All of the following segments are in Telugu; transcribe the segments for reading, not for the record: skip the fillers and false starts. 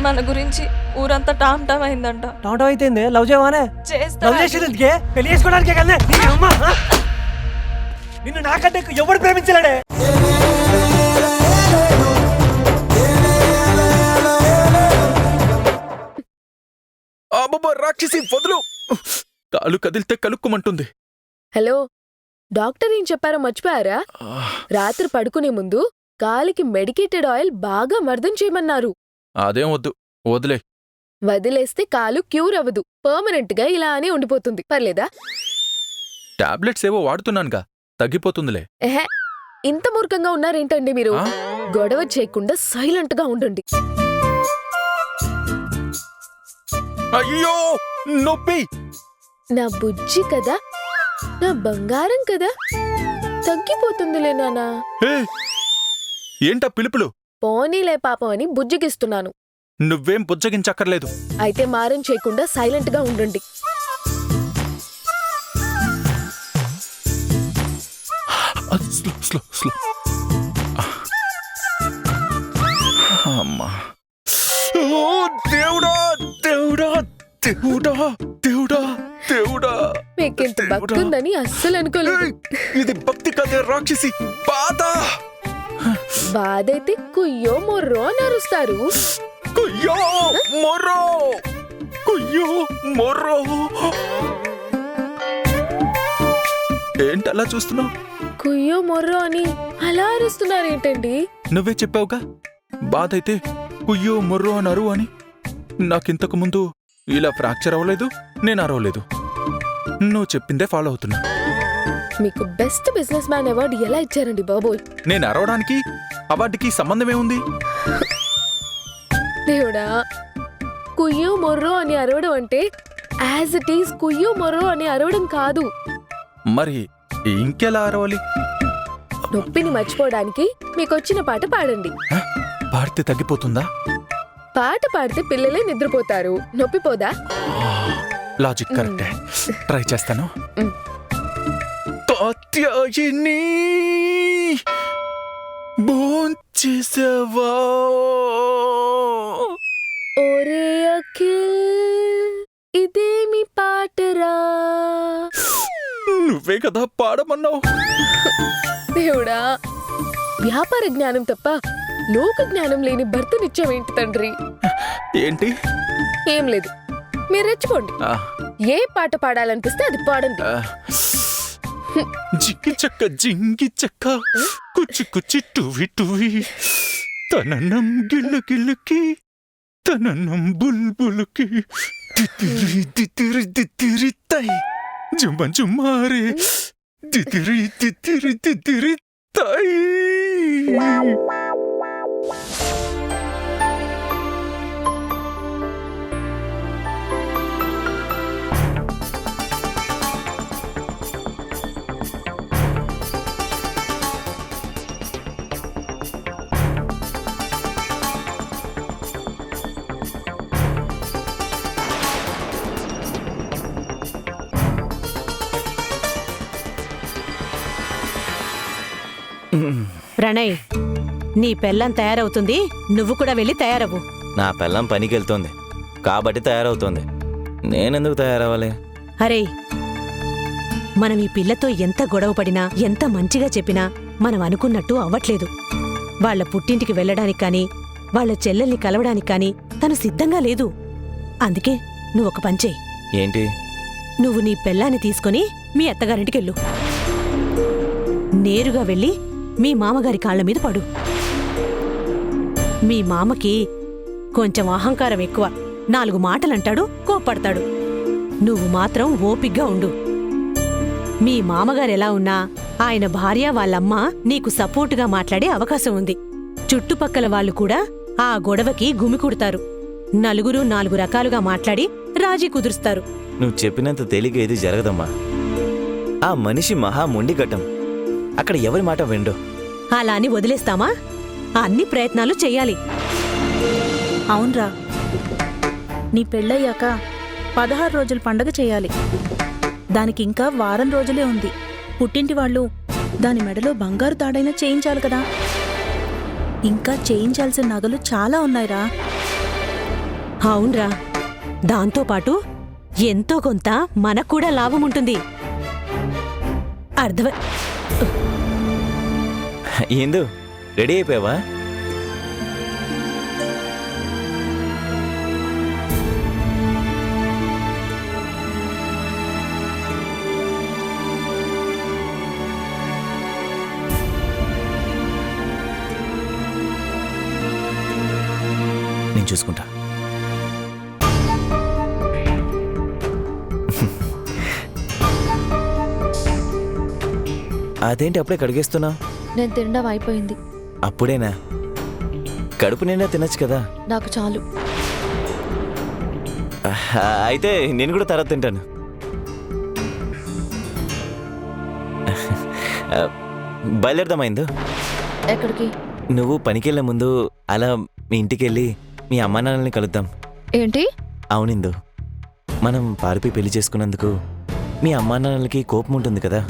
మన గురించి ఊరంతా టామ్ టామ్ అయిందంట. టాటో అయితే లవ్ చేయవానే? లవ్ చేసేందుకే పెళ్లి చేసుకోవడానికే కదా. నీ అమ్మ నిన్ను నాకంటే ఎవడు ప్రేమించలేడే. రాక్షసి వదులు, కాలు కదిలితే కలుక్కుమంటుంది. హలో, డాక్టర్ ఏం చెప్పారో మర్చిపోయారా? రాత్రి పడుకునే ముందు కాలికి మెడికేటెడ్ ఆయిల్ బాగా మర్దం చేయమన్నారు. అదేం వద్దు, వదిలే. వదిలేస్తే కాలు క్యూర్ అవ్వదు, పర్మనెంట్ గా ఇలానే ఉండిపోతుంది. పర్లేదా? టాబ్లెట్స్ ఏవో వాడుతున్నానుగా, తగ్గిపోతుందిలే. ఎహే, ఇంత మూర్ఖంగా ఉన్నారేంటండి మీరు? గొడవ చేయకుండా సైలెంట్ గా ఉండండి. అయ్యో నొప్పి. నా బుజ్జి కదా, నా బంగారం కదా, తగ్గిపోతుందిలే నానా. ఏంటా పిలుపులు? పోనీలే పాపం అని బుజ్జిగిస్తున్నాను. నువ్వేం బుజ్జగించక్కర్లేదు. అయితే మారం చేయకుండా సైలెంట్ గా ఉండండి. అమ్మా, దేవుడా దేవుడా దేవుడా దేవుడా దేవుడా. మీకింత భక్తి ఉందని అస్సలు అనుకోలేదు. ఇది భక్తి కదే రాక్షసి, బాధ. బాధైతే కుయ్యో మొర్రో అని అరుస్తారు. కుయ్యో మొర్రో, కుయ్యో మొర్రో. ఏంటలా చూస్తున్నావు? కుయ్యో మొర్రో అని అలా అరుస్తున్నారేంటండి? నువ్వే చెప్పావుగా, బాధ అయితే కుయ్యో మొర్రో అని అరువు అని. నాకింతకు ముందు ఇలా ఫ్రాక్చర్ అవ్వలేదు, నేను అరవలేదు. నువ్వు చెప్పిందే ఫాలో అవుతున్నా. మీకు బెస్ట్ బిజినెస్ మ్యాన్ అవార్డు ఎలా ఇచ్చారండి బాబోయ్? నేను అరవడానికి అవార్డుకి సంబంధమేముంది? దేవుడా, కుయ్యో మొర్రో అని అరవడం అంటే యాజ్ ఇట్ ఈస్ కుయ్యో మొర్రో అని అరవడం కాదు. మరి ఇంకెలా అరవాలి? నొప్పిని మర్చిపోవడానికి మీకొచ్చిన పాట పాడండి. పాడితే తగ్గిపోతుందా? పాట పాడితే పిల్లలే నిద్రపోతారు, నొప్పి పోదా? లాజిక్ కరెక్టే, ట్రై చేస్తాను. కాత్యాయని భోంచేసావా? ఓరే అఖిల్, ఇదేమి పాటరా? నువ్వే కదా పాడమన్నావు. దేవుడా, వ్యాపార జ్ఞానం తప్ప లోక జ్ఞానం లేని భర్తనిచ్చావేంటి తండ్రి? ఏంటి? ఏం లేదు, మీరు రెచ్చిపోండి. ఏ పాట పాడాలనిపిస్తే అది పాడండి. జింగి చెక్క జింగి చెక్క, కుచ్చి కుచ్చి టువి టువి, తననం గిల్లు గిల్లుకి, తననం బుల్బులుకి, తితిరి తితిరి తితిరి తై, జుమ్మ జుమ్మారే, తితిరి తితిరి తితిరి తై. ప్రణయ్, నీ పెళ్ళం తయారవుతుంది, నువ్వు కూడా వెళ్ళి తయారవు. నా పెళ్ళం పనికెళ్తోంది కాబట్టి తయారవుతోంది, నేనెందుకు తయారవ్వాలి? అరే, మనం ఈ పిల్లతో ఎంత గొడవపడినా, ఎంత మంచిగా చెప్పినా మనం అనుకున్నట్టు అవ్వట్లేదు. వాళ్ల పుట్టింటికి వెళ్ళడానికి కానీ, వాళ్ల చెల్లెల్ని కలవడానికి కానీ తను సిద్ధంగా లేదు. అందుకే నువ్వొక పంచేయి. ఏంటి? నువ్వు నీ పెళ్ళాన్ని తీసుకుని మీ అత్తగారింటికెళ్ళు. నేరుగా వెళ్ళి మీ మామగారి కాళ్ల మీద పడు. మీ మామకి కొంచెం అహంకారం ఎక్కువ, 4 మాటలంటాడు, కోప్పడతాడు. నువ్వు మాత్రం ఓపిగ్గా ఉండు. మీ మామగారెలా ఉన్నా ఆయన భార్య వాళ్ళమ్మ నీకు సపోర్టుగా మాట్లాడే అవకాశం ఉంది. చుట్టుపక్కల వాళ్ళు కూడా ఆ గొడవకి గుమికుడతారు. నలుగురు 4 రకాలుగా మాట్లాడి రాజీ కుదురుస్తారు. నువ్వు చెప్పినంత తేలిక ఇది జరగదమ్మా. ఆ మనిషి మహా మొండిగట్టం, అక్కడ ఎవరి మాట విండు. అలా అని వదిలేస్తామా? అన్ని ప్రయత్నాలు చెయ్యాలి. అవునరా, నీ పెళ్ళయ్యాక 16 రోజుల పండగ చేయాలి. దానికింకా వారం రోజులే ఉంది. పుట్టింటి వాళ్ళు దాని మెడలో బంగారు తాడైనా చేయించాలి కదా. ఇంకా చేయించాల్సిన నగలు చాలా ఉన్నాయిరా. అవునరా, దాంతోపాటు ఎంతో కొంత మనకు కూడా లాభం ఉంటుంది. అర్థమై ఏందు రెడీ అయిపోయావా? నేను చూసుకుంటా. అదేంటి అప్పుడే కడిగేస్తున్నా? నేను తినడం అయిపోయింది. అప్పుడేనా? కడుపు నిండా తినచ్చు కదా. నాకు చాలు. అయితే నేను కూడా తర్వాత తింటాను. బయలుదేరదామైందో? ఎక్కడికి? నువ్వు పనికెళ్ళే ముందు అలా మీ ఇంటికి వెళ్ళి మీ అమ్మా నాన్నల్ని కలుద్దాం. ఏంటి? అవునిందు, మనం పారిపి పెళ్లి చేసుకున్నందుకు మీ అమ్మా నాన్నలకి కోపం ఉంటుంది కదా.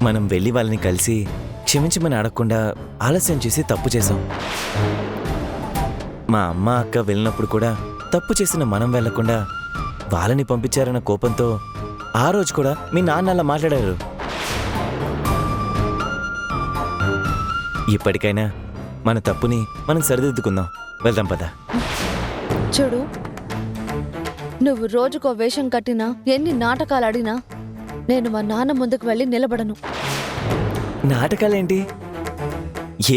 మనం వెళ్ళి వాళ్ళని కలిసి క్షమించమని అడగకుండా ఆలస్యం చేసి తప్పు చేశాం. మా అమ్మ అక్క వెళ్ళినప్పుడు కూడా తప్పు చేసిన మనం వెళ్లకుండా వాళ్ళని పంపించారన్న కోపంతో ఆ రోజు కూడా మీ నాన్న అలా మాట్లాడారు. ఇప్పటికైనా మన తప్పుని మనం సరిదిద్దుకుందాం. వెళ్దాం పద. చూడు, నువ్వు రోజుకో వేషం కట్టినా, ఎన్ని నాటకాలు ఆడినా నేను మా నాన్న ముందుకు వెళ్ళి నిలబడను. నాటకాలేంటి?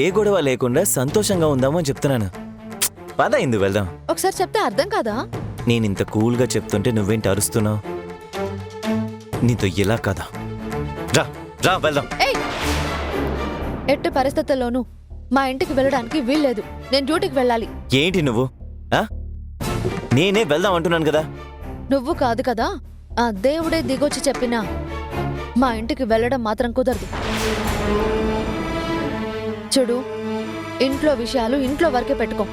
ఏ గొడవ లేకుండా సంతోషంగా ఉందామో అని చెప్తున్నాను. పద ఇందు వెళ్దాం. ఒకసారి చెప్తే అర్థం కాదా? నేనింత కూల్గా చెప్తుంటే నువ్వేంటి అరుస్తున్నావు? నీతో ఇలా కదా. రా రా వెళ్దాం. ఎట్టి పరిస్థితుల్లోనూ మా ఇంటికి వెళ్ళడానికి వీల్లేదు. నేను డ్యూటీకి వెళ్ళాలి. ఏంటి నువ్వు? నేనే వెళ్దాం అంటున్నాను కదా. నువ్వు కాదు కదా, ఆ దేవుడే దిగొచ్చి చెప్పినా మా ఇంటికి వెళ్ళడం మాత్రం కుదరదు. చూడు, ఇంట్లో విషయాలు ఇంట్లో వరకే పెట్టుకో.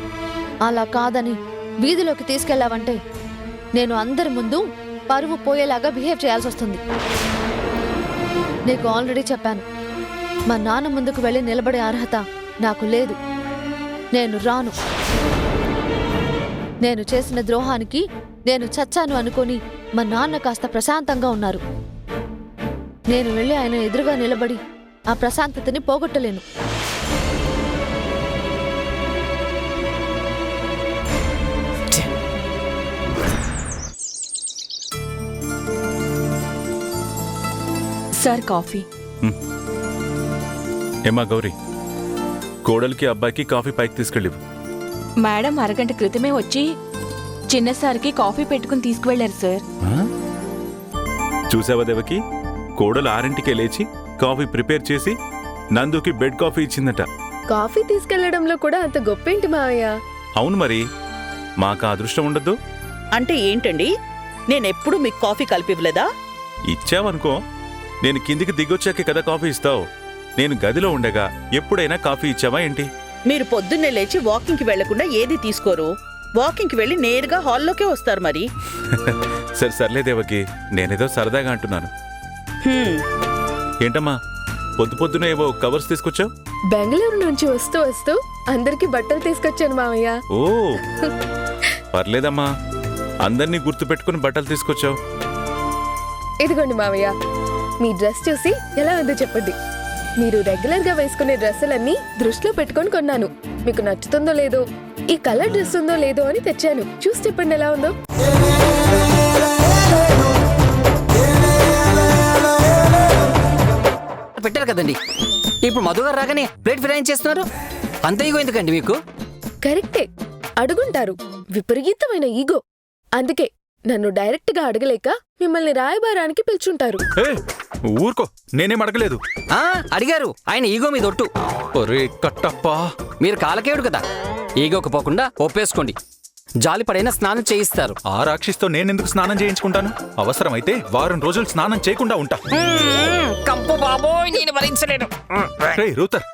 అలా కాదని వీధిలోకి తీసుకెళ్లావంటే నేను అందరి ముందు పరువు పోయేలాగా బిహేవ్ చేయాల్సి వస్తుంది. నీకు ఆల్రెడీ చెప్పాను, మా నాన్న ముందుకు వెళ్ళి నిలబడే అర్హత నాకు లేదు. నేను రాను. నేను చేసిన ద్రోహానికి నేను చచ్చాను అనుకొని మా నాన్న కాస్త ప్రశాంతంగా ఉన్నారు. నేను వెళ్ళి ఆయన ఎదురుగా నిలబడి ఆ ప్రశాంతతని పోగొట్టలేను. Sir coffee. ఏమా గౌరీ, కోడలికి అబ్బాయికి కాఫీ పైకి తీసుకెళ్ళివు. మేడం అరగంట క్రితమే వచ్చి చిన్నసారికి కాఫీ పెట్టుకుని తీసుకువెళ్లారు సార్. చూసావా దేవకి, కోడలు 6ంటికే లేచి కాఫీ ప్రిపేర్ చేసి నందుకి బెడ్ కాఫీ ఇచ్చిందట. కాఫీ తీసుకెళ్లడంలో కూడా అంత గొప్పేంటి మావయ్య? అవును మరి, మాకు అదృష్టం ఉండద్దు? అంటే ఏంటండి, నేనెప్పుడు మీకు కాఫీ కలిపివ్వలేదా? ఇచ్చావనుకో, నేను కిందికి దిగొచ్చాకే కదా కాఫీ ఇస్తావు. నేను గదిలో ఉండగా ఎప్పుడైనా కాఫీ ఇచ్చావా ఏంటి? మీరు పొద్దున్నే లేచి వాకింగ్కి వెళ్లకుండా ఏది తీసుకోరు. వాకింగ్కి వెళ్ళి నేరుగా హాల్లోకే వస్తారు మరి. సరే సర్లే దేవకి, నేనేదో సరదాగా అంటున్నాను. ఏంటమ్మా పొద్దు పొద్దున ఏవో కవర్స్ తీసుకొచ్చావు? బెంగళూరు నుంచి వస్తూ వస్తూ అందరికి బట్టలు తీసుకొచ్చాను మావయ్య. ఓ పర్లేదమ్మా, అందరినీ గుర్తుపెట్టుకుని బట్టలు తీసుకొచ్చావు. ఇదిగోండి మావయ్య, మీ డ్రెస్ చూసి ఎలా ఉందో చెప్పండి. మీరు రెగ్యులర్ గా వేసుకునే డ్రెస్సులన్నీ దృష్టిలో పెట్టుకొని కొన్నాను. మీకు నచ్చుతుందో లేదో, ఈ కలర్ డ్రెస్ ఉందో లేదో అని తెచ్చాను. చూసి చెప్పండి ఎలా ఉందో. పెట్టారు కదండి, ఇప్పుడు మధు గారు రాగానే ప్లేట్ ఫిరాయించేస్తున్నారు. అంత ఈగో ఎందుకండి మీకు? కరెక్టే, అడుగుంటారు. విపరీతమైన ఈగో. అందుకే నన్ను డైరెక్ట్ గా అడగలేక మిమ్మల్ని రాయబారానికి పిలుచుంటారు. ఊరుకో, నేనేం అడగలేదు. అడిగారు, ఆయన ఈగో మీద ఒట్టు. ఒరే కట్టప్పా, మీరు కాలకేయుడు కదా, ఈగోకు పోకుండా ఒప్పేసుకోండి. జాలి పడైనా స్నానం చేయిస్తారు. ఆ రాక్షితో నేనెందుకు స్నానం చేయించుకుంటాను? అవసరమైతే వారం రోజులు స్నానం చేయకుండా ఉంటా. కంపు బాబోయ్, నేను భరించలేను. రూతర్,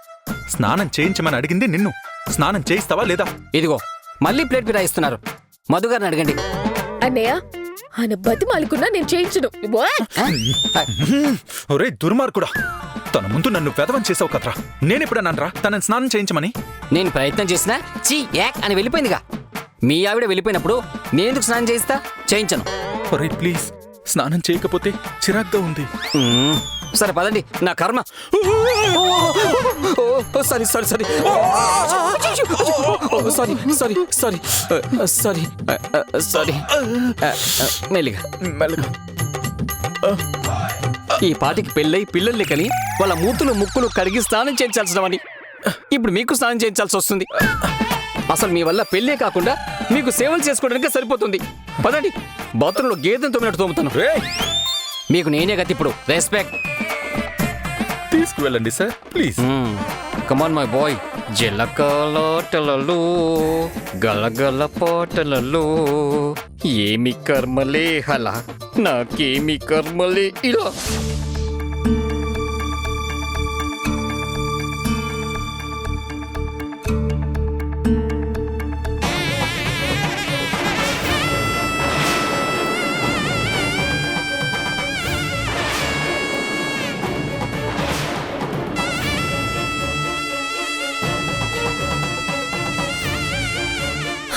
స్నానం చేయించమని అడిగింది నిన్ను. స్నానం చేయిస్తావా లేదా? ఇదిగో మళ్ళీ ప్లేట్ ఫిరాయిస్తున్నారు. మధు గారిని అడగండి. అన్నయ్య, ఆయన బతిమాలుకున్నా నేను చేయించను. ఒరే దుర్మార్గుడా, తన ముందు నన్ను వెధవం చేసావు కదరా. నేనెప్పుడన్నానరా తనని స్నానం చేయించమని? నేను ప్రయత్నం చేసినా చీ యాక్ అని వెళ్ళిపోయిందిగా. మీ ఆవిడ వెళ్ళిపోయినప్పుడు నేను ఎందుకు స్నానం చేయిస్తా? చేయించను. ఒరే ప్లీజ్, స్నానం చేయకపోతే చిరాగ్గా ఉంది. సరే పదండి, నా కర్మ. Sorry sorry sorry sorry sorry sorry sorry sorry. మెల్లిగా మెల్లగా. ఈ పాటికి పెళ్ళై పిల్లల్ని కని వాళ్ళ మూతులు ముక్కులు కడిగి స్నానం చేయించాల్సినవని ఇప్పుడు మీకు స్నానం చేయించాల్సి వస్తుంది. అసలు మీ వల్ల పెళ్ళే కాకుండా మీకు సేవలు చేసుకోవడానికి సరిపోతుంది. పదండి, బాత్రూంలో గేదెను తోమినట్టు తోముతాను. మీకు నేనే గతి ఇప్పుడు. రెస్పెక్ట్. తీసుకువెళ్ళండి sir please. Come on my boy. జలకలాటలలో గలగల పాటలలో ఏమి కర్మలే హలా, నాకేమి కర్మలే ఇలా.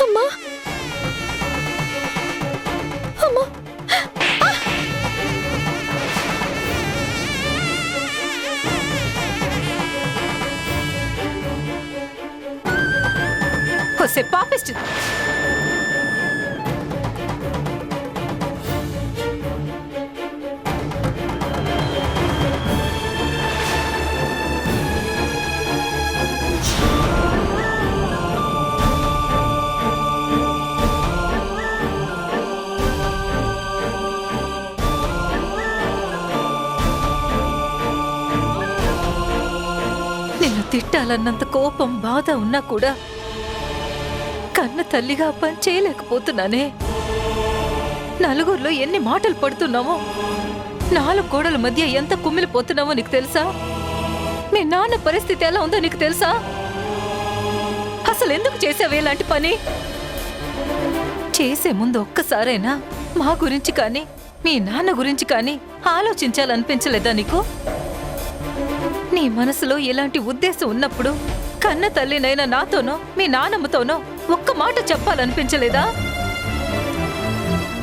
అమ్మా అమ్మా వస్తే పాపిస్ట్. నిన్ను తిట్టాలన్నంత కోపం బాధ ఉన్నా కూడా కన్న తల్లిగా పని చేయలేకపోతున్నానే. నలుగురిలో ఎన్ని మాటలు పడుతున్నామో, 4 గోడల మధ్య ఎంత కుమిలిపోతున్నావో నీకు తెలుసా? మీ నాన్న పరిస్థితి ఎలా ఉందో నీకు తెలుసా? అసలు ఎందుకు చేసావే ఇలాంటి పని? చేసే ముందు ఒక్కసారైనా మా గురించి కానీ మీ నాన్న గురించి కానీ ఆలోచించాలనిపించలేదా నీకు? నీ మనసులో ఇలాంటి ఉద్దేశం ఉన్నప్పుడు కన్న తల్లినైనా నాతోనో మీ నాన్నమ్మతోనో ఒక్క మాట చెప్పాలనిపించలేదా?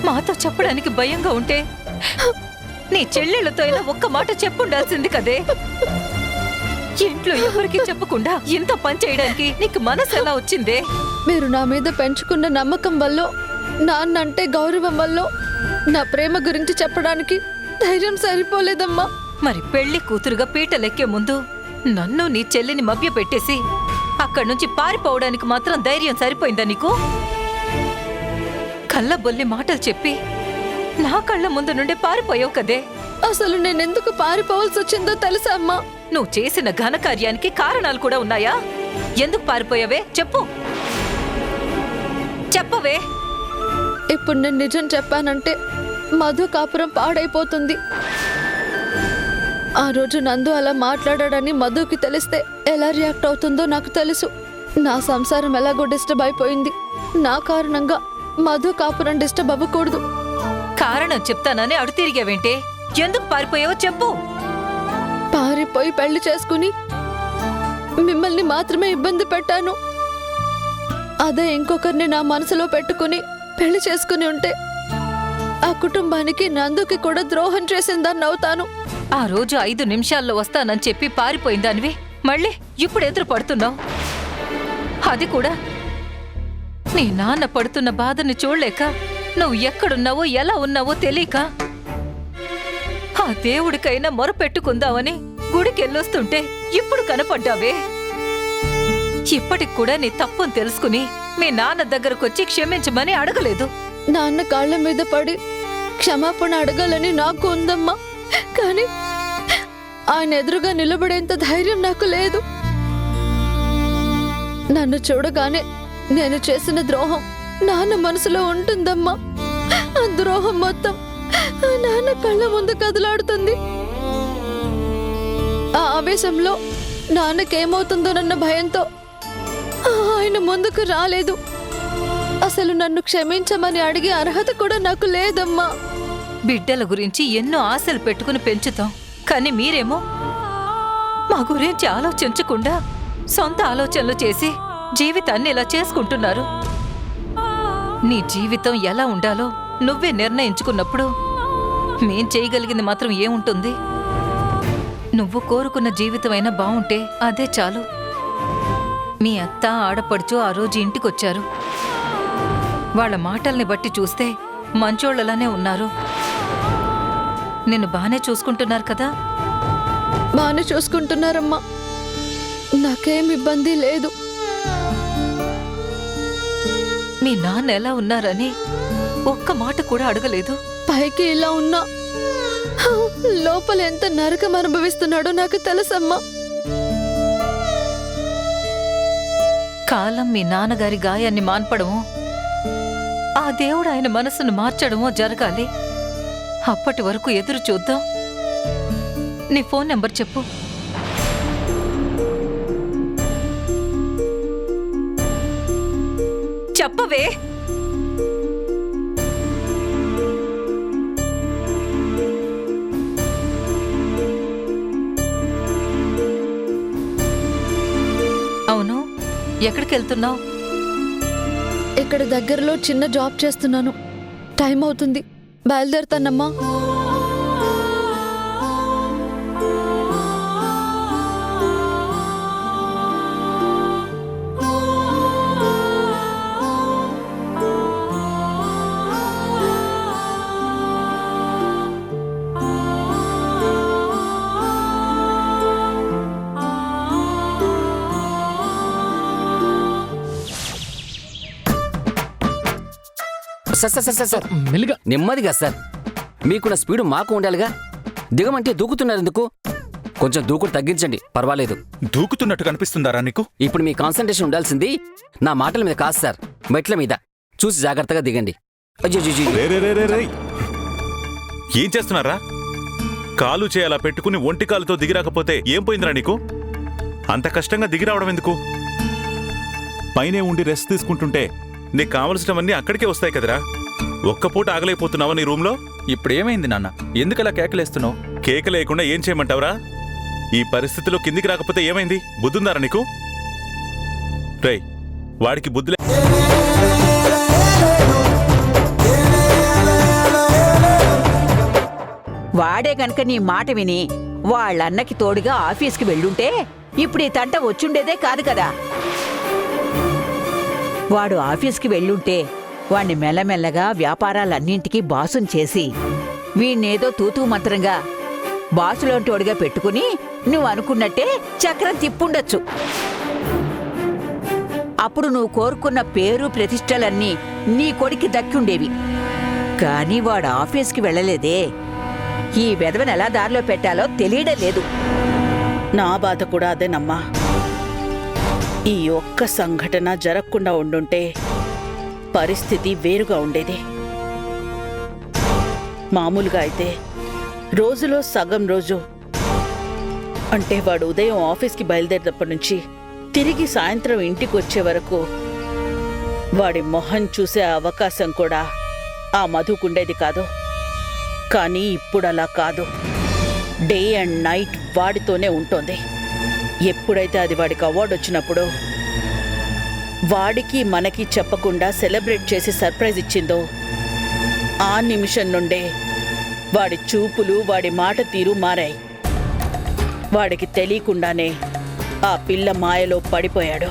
మాతో చెప్పడానికి భయంగా ఉంటే నీ చెల్లెళ్ళతో అయినా ఒక్క మాట చెప్పుండాల్సింది కదే. ఇంట్లో ఎవరికి చెప్పకుండా ఇంత పని చేయడానికి నీకు మనసు ఎలా వచ్చిందే? మీరు నా మీద పెంచుకున్న నమ్మకం వల్ల, నాన్నంటే గౌరవం వల్ల నా ప్రేమ గురించి చెప్పడానికి ధైర్యం సరిపోలేదమ్మా. మరి పెళ్లి కూతురుగా పీటలెక్కే ముందు నన్ను నీ చెల్లిని మభ్య పెట్టేసి అక్కడి నుంచి పారిపోవడానికి మాత్రం ధైర్యం సరిపోయిందా నీకు? కళ్ళబొల్లి మాటలు చెప్పి నా కళ్ళ ముందు నుండే పారిపోయావు కదే. అసలు నేనెందుకు పారిపోవాల్సి వచ్చిందో తెలుసా అమ్మా? నువ్వు చేసిన ఘనకార్యానికి కారణాలు కూడా ఉన్నాయా? ఎందుకు పారిపోయావే చెప్పు, చెప్పవే. ఇప్పుడు నేను నిజం చెప్పానంటే మధు కాపురం పాడైపోతుంది. ఆ రోజు నందు అలా మాట్లాడాడని మధుకి తెలిస్తే ఎలా రియాక్ట్ అవుతుందో నాకు తెలుసు. నా సంసారం ఎలాగో డిస్టర్బ్ అయిపోయింది. నా కారణంగా మధు కాపురం డిస్టర్బ్ అవ్వకూడదు. కారణం చెప్తానని అడు తిరిగావేంటే? ఎందుకు పారిపోయావో చెప్పు. పారిపోయి పెళ్లి చేసుకుని మిమ్మల్ని మాత్రమే ఇబ్బంది పెట్టాను. అదే ఇంకొకరిని నా మనసులో పెట్టుకుని పెళ్లి చేసుకుని ఉంటే ఆ కుటుంబానికి నందుకి కూడా ద్రోహం చేసిందని అవుతాను. ఆ రోజు 5 నిమిషాల్లో వస్తానని చెప్పి పారిపోయిందానివి మళ్ళీ ఇప్పుడు ఎదురు పడుతున్నావు. అది కూడా నీ నాన్న పడుతున్న బాధని చూడలేక, నువ్వు ఎక్కడున్నావో ఎలా ఉన్నావో తెలియక, ఆ దేవుడికైనా మొరపెట్టుకుందామని గుడికెళ్ళొస్తుంటే ఇప్పుడు కనపడ్డావే. ఇప్పటికి కూడా నీ తప్పుని తెలుసుకుని మీ నాన్న దగ్గరకొచ్చి క్షమించమని అడగలేదు. నాన్న కాళ్ళ మీద పడి క్షమాపణ అడగాలని నాకు ఉందమ్మా. కానీ ఆయన ఎదురుగా నిలబడేంత ధైర్యం నాకు లేదు. నన్ను చూడగానే నేను చేసిన ద్రోహం నాన్న మనసులో ఉంటుందమ్మా. ఆ ద్రోహం మొత్తం ఆ నాన్న కళ్ళ ముందు కదలాడుతుంది. ఆ ఆవేశంలో నాన్నకేమవుతుందోనన్న భయంతో ఆయన ముందుకు రాలేదు. అసలు నన్ను క్షమించమని అడిగే అర్హత కూడా నాకు లేదమ్మా. బిడ్డల గురించి ఎన్నో ఆశలు పెట్టుకుని పెంచుతాం, కానీ మీరేమో మా గురించి ఆలోచించకుండా సొంత ఆలోచనలు చేసి జీవితాన్ని ఇలా చేసుకుంటున్నారు. నీ జీవితం ఎలా ఉండాలో నువ్వే నిర్ణయించుకున్నప్పుడు మేం చేయగలిగింది మాత్రం ఏముంటుంది? నువ్వు కోరుకున్న జీవితమైనా బావుంటే అదే చాలు. మీ అత్త ఆడపడుచు ఆ రోజు ఇంటికొచ్చారు. వాళ్ళ మాటల్ని బట్టి చూస్తే మంచోళ్ళలానే ఉన్నారు. నిన్ను బానే చూసుకుంటున్నారు కదా? బాగానే చూసుకుంటున్నారమ్మా, నాకేం ఇబ్బంది లేదు. మీ నాన్న ఎలా ఉన్నారని ఒక్క మాట కూడా అడగలేదు. పైకి ఇలా ఉన్నా లోపల ఎంత నరకం అనుభవిస్తున్నాడో నాకు తెలుసమ్మా. కాలం మీ నాన్నగారి గాయాన్ని మాన్పడమో, ఆ దేవుడు ఆయన మనసును మార్చడమో జరగాలి. అప్పటి వరకు ఎదురు చూద్దాం. నీ ఫోన్ నెంబర్ చెప్పు. చెప్పవే. అవును, ఎక్కడికి వెళ్తున్నావు? ఇక్కడ దగ్గరలో చిన్న జాబ్ చేస్తున్నాను. టైం అవుతుంది, బయలుదేరుతానమ్మా. సార్ మెల్లిగా నెమ్మదిగా సార్. మీకున్న స్పీడు మాకు ఉండాలిగా. దిగమంటే దూకుతున్నారు ఎందుకు? కొంచెం దూకుడు తగ్గించండి, పర్వాలేదు. దూకుతున్నట్టు కనిపిస్తుందారా నీకు? ఇప్పుడు మీ కాన్సంట్రేషన్ ఉండాల్సింది నా మాటల మీద కాదు సార్, మెట్ల మీద. చూసి జాగ్రత్తగా దిగండి. ఏం చేస్తున్నారా? కాలు చేయాలా పెట్టుకుని ఒంటి కాలుతో దిగిరాకపోతే ఏం పోయిందిరా నీకు? అంత కష్టంగా దిగిరావడం ఎందుకు? పైనే ఉండి రెస్ట్ తీసుకుంటుంటే నీకు కావలసినవన్నీ అక్కడికే వస్తాయి కదరా. ఒక్క పూట ఆగలేకపోతున్నావా నీ రూమ్లో? ఇప్పుడేమైంది నాన్న? ఎందుకలా కేకలేస్తున్నావు? కేక లేకుండా ఏం చేయమంటావురా? ఈ పరిస్థితిలో కిందికి రాకపోతే ఏమైంది? బుద్ధుందారా నీకు? రేయ్, వాడికి బుద్ధి వాడే గనక నీ మాట విని వాళ్ళన్నకి తోడుగా ఆఫీస్కి వెళ్ళుంటే ఇప్పుడు ఈ తంట వచ్చుండేదే కాదు కదా. వాడు ఆఫీస్కి వెళ్ళుంటే వాణ్ణి మెల్లమెల్లగా వ్యాపారాలన్నింటికీ బాసుని చేసి వీణ్ణేదో తూతూ మంత్రంగా బాసులోంటోడుగా పెట్టుకుని నువ్వు అనుకున్నట్టే చక్రం తిప్పుండొచ్చు. అప్పుడు నువ్వు కోరుకున్న పేరు ప్రతిష్టలన్నీ నీ కొడుక్కి దక్కుండేవి. కానీ వాడు ఆఫీస్కి వెళ్ళలేదే. ఈ వెధవను ఎలా దారిలో పెట్టాలో తెలియడం లేదు. నా బాధ కూడా అదేనమ్మా. ఈ ఒక్క సంఘటన జరగకుండా ఉండుంటే పరిస్థితి వేరుగా ఉండేది. మామూలుగా అయితే రోజులో సగం రోజు, అంటే వాడు ఉదయం ఆఫీస్కి బయలుదేరినప్పటి నుంచి తిరిగి సాయంత్రం ఇంటికి వచ్చే వరకు వాడి మొహం చూసే అవకాశం కూడా ఆ మధుకుండేది కాదు. కానీ ఇప్పుడు అలా కాదు. డే అండ్ నైట్ వాడితోనే ఉంటోంది. ఎప్పుడైతే అది వాడికి అవార్డు వచ్చినప్పుడు వాడికి మనకి చెప్పకుండా సెలబ్రేట్ చేసి సర్ప్రైజ్ ఇచ్చిందో ఆ నిమిషం నుండే వాడి చూపులు, వాడి మాట తీరు మారాయి. వాడికి తెలియకుండానే ఆ పిల్ల మాయలో పడిపోయాడు.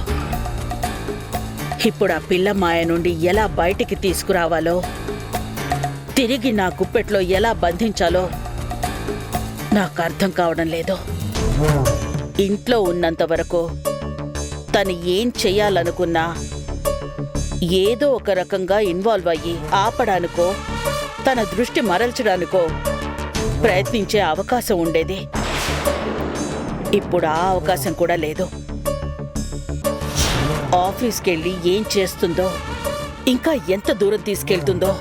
ఇప్పుడు ఆ పిల్ల మాయ నుండి ఎలా బయటికి తీసుకురావాలో, తిరిగి నా గుప్పెట్లో ఎలా బంధించాలో నాకు అర్థం కావడం లేదు. ఇంట్లో ఉన్నంత వరకు తను ఏం చెయ్యాలనుకున్నా ఏదో ఒక రకంగా ఇన్వాల్వ్ అయ్యి ఆపడానికో తన దృష్టి మరల్చడానికో ప్రయత్నించే అవకాశం ఉండేది. ఇప్పుడు ఆ అవకాశం కూడా లేదు. ఆఫీస్కెళ్ళి ఏం చేస్తుందో, ఇంకా ఎంత దూరం తీసుకెళ్తుందో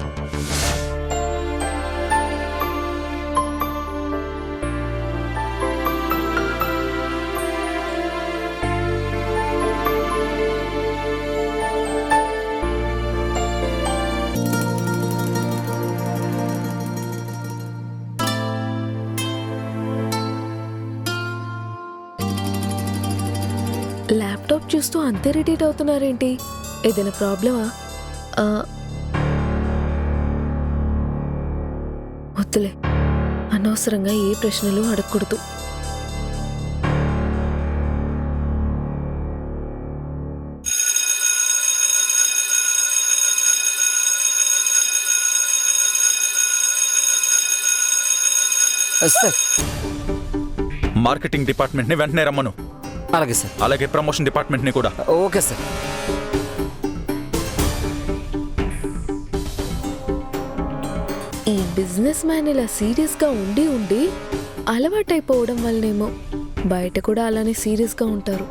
ల్యాప్టాప్ చూస్తూ అంతే ఇరిటేట్ అవుతున్నారేంటి? ఏదైనా ప్రాబ్లమా? వద్దులే, అనవసరంగా ఏ ప్రశ్నలు అడగకూడదు. సార్ మార్కెటింగ్ డిపార్ట్మెంట్ని వెంటనే రమ్మను. అలాగే సార్. అలాగే ప్రమోషన్ డిపార్ట్మెంట్ని కూడా. Okay sir. ఈ బిజినెస్ మ్యాన్ ఇలా సీరియస్ గా ఉండి ఉండి అలవాటైపోవడం వల్లనేమో బయట కూడా అలానే సీరియస్ గా ఉంటారు.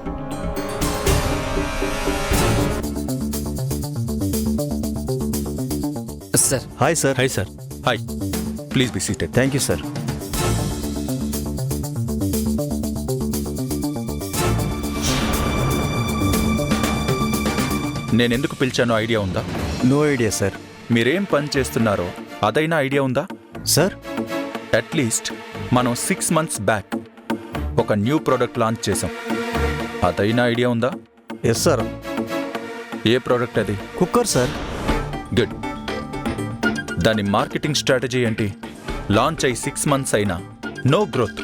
Sir. Hi sir. Hi sir. Hi, please be seated. Thank you sir. నేనెందుకు పిలిచానో ఐడియా ఉందా? No idea sir. మీరేం పని చేస్తున్నారో అదైనా ఐడియా ఉందా? సార్, అట్లీస్ట్ మనం 6 months బ్యాక్ ఒక న్యూ ప్రోడక్ట్ లాంచ్ చేసాం. అదైనా ఐడియా ఉందా? Yes sir. ఏ ప్రోడక్ట్ అది? Cooker sir. గుడ్. దాని మార్కెటింగ్ స్ట్రాటజీ ఏంటి? లాంచ్ అయి 6 months అయినా నో గ్రోత్.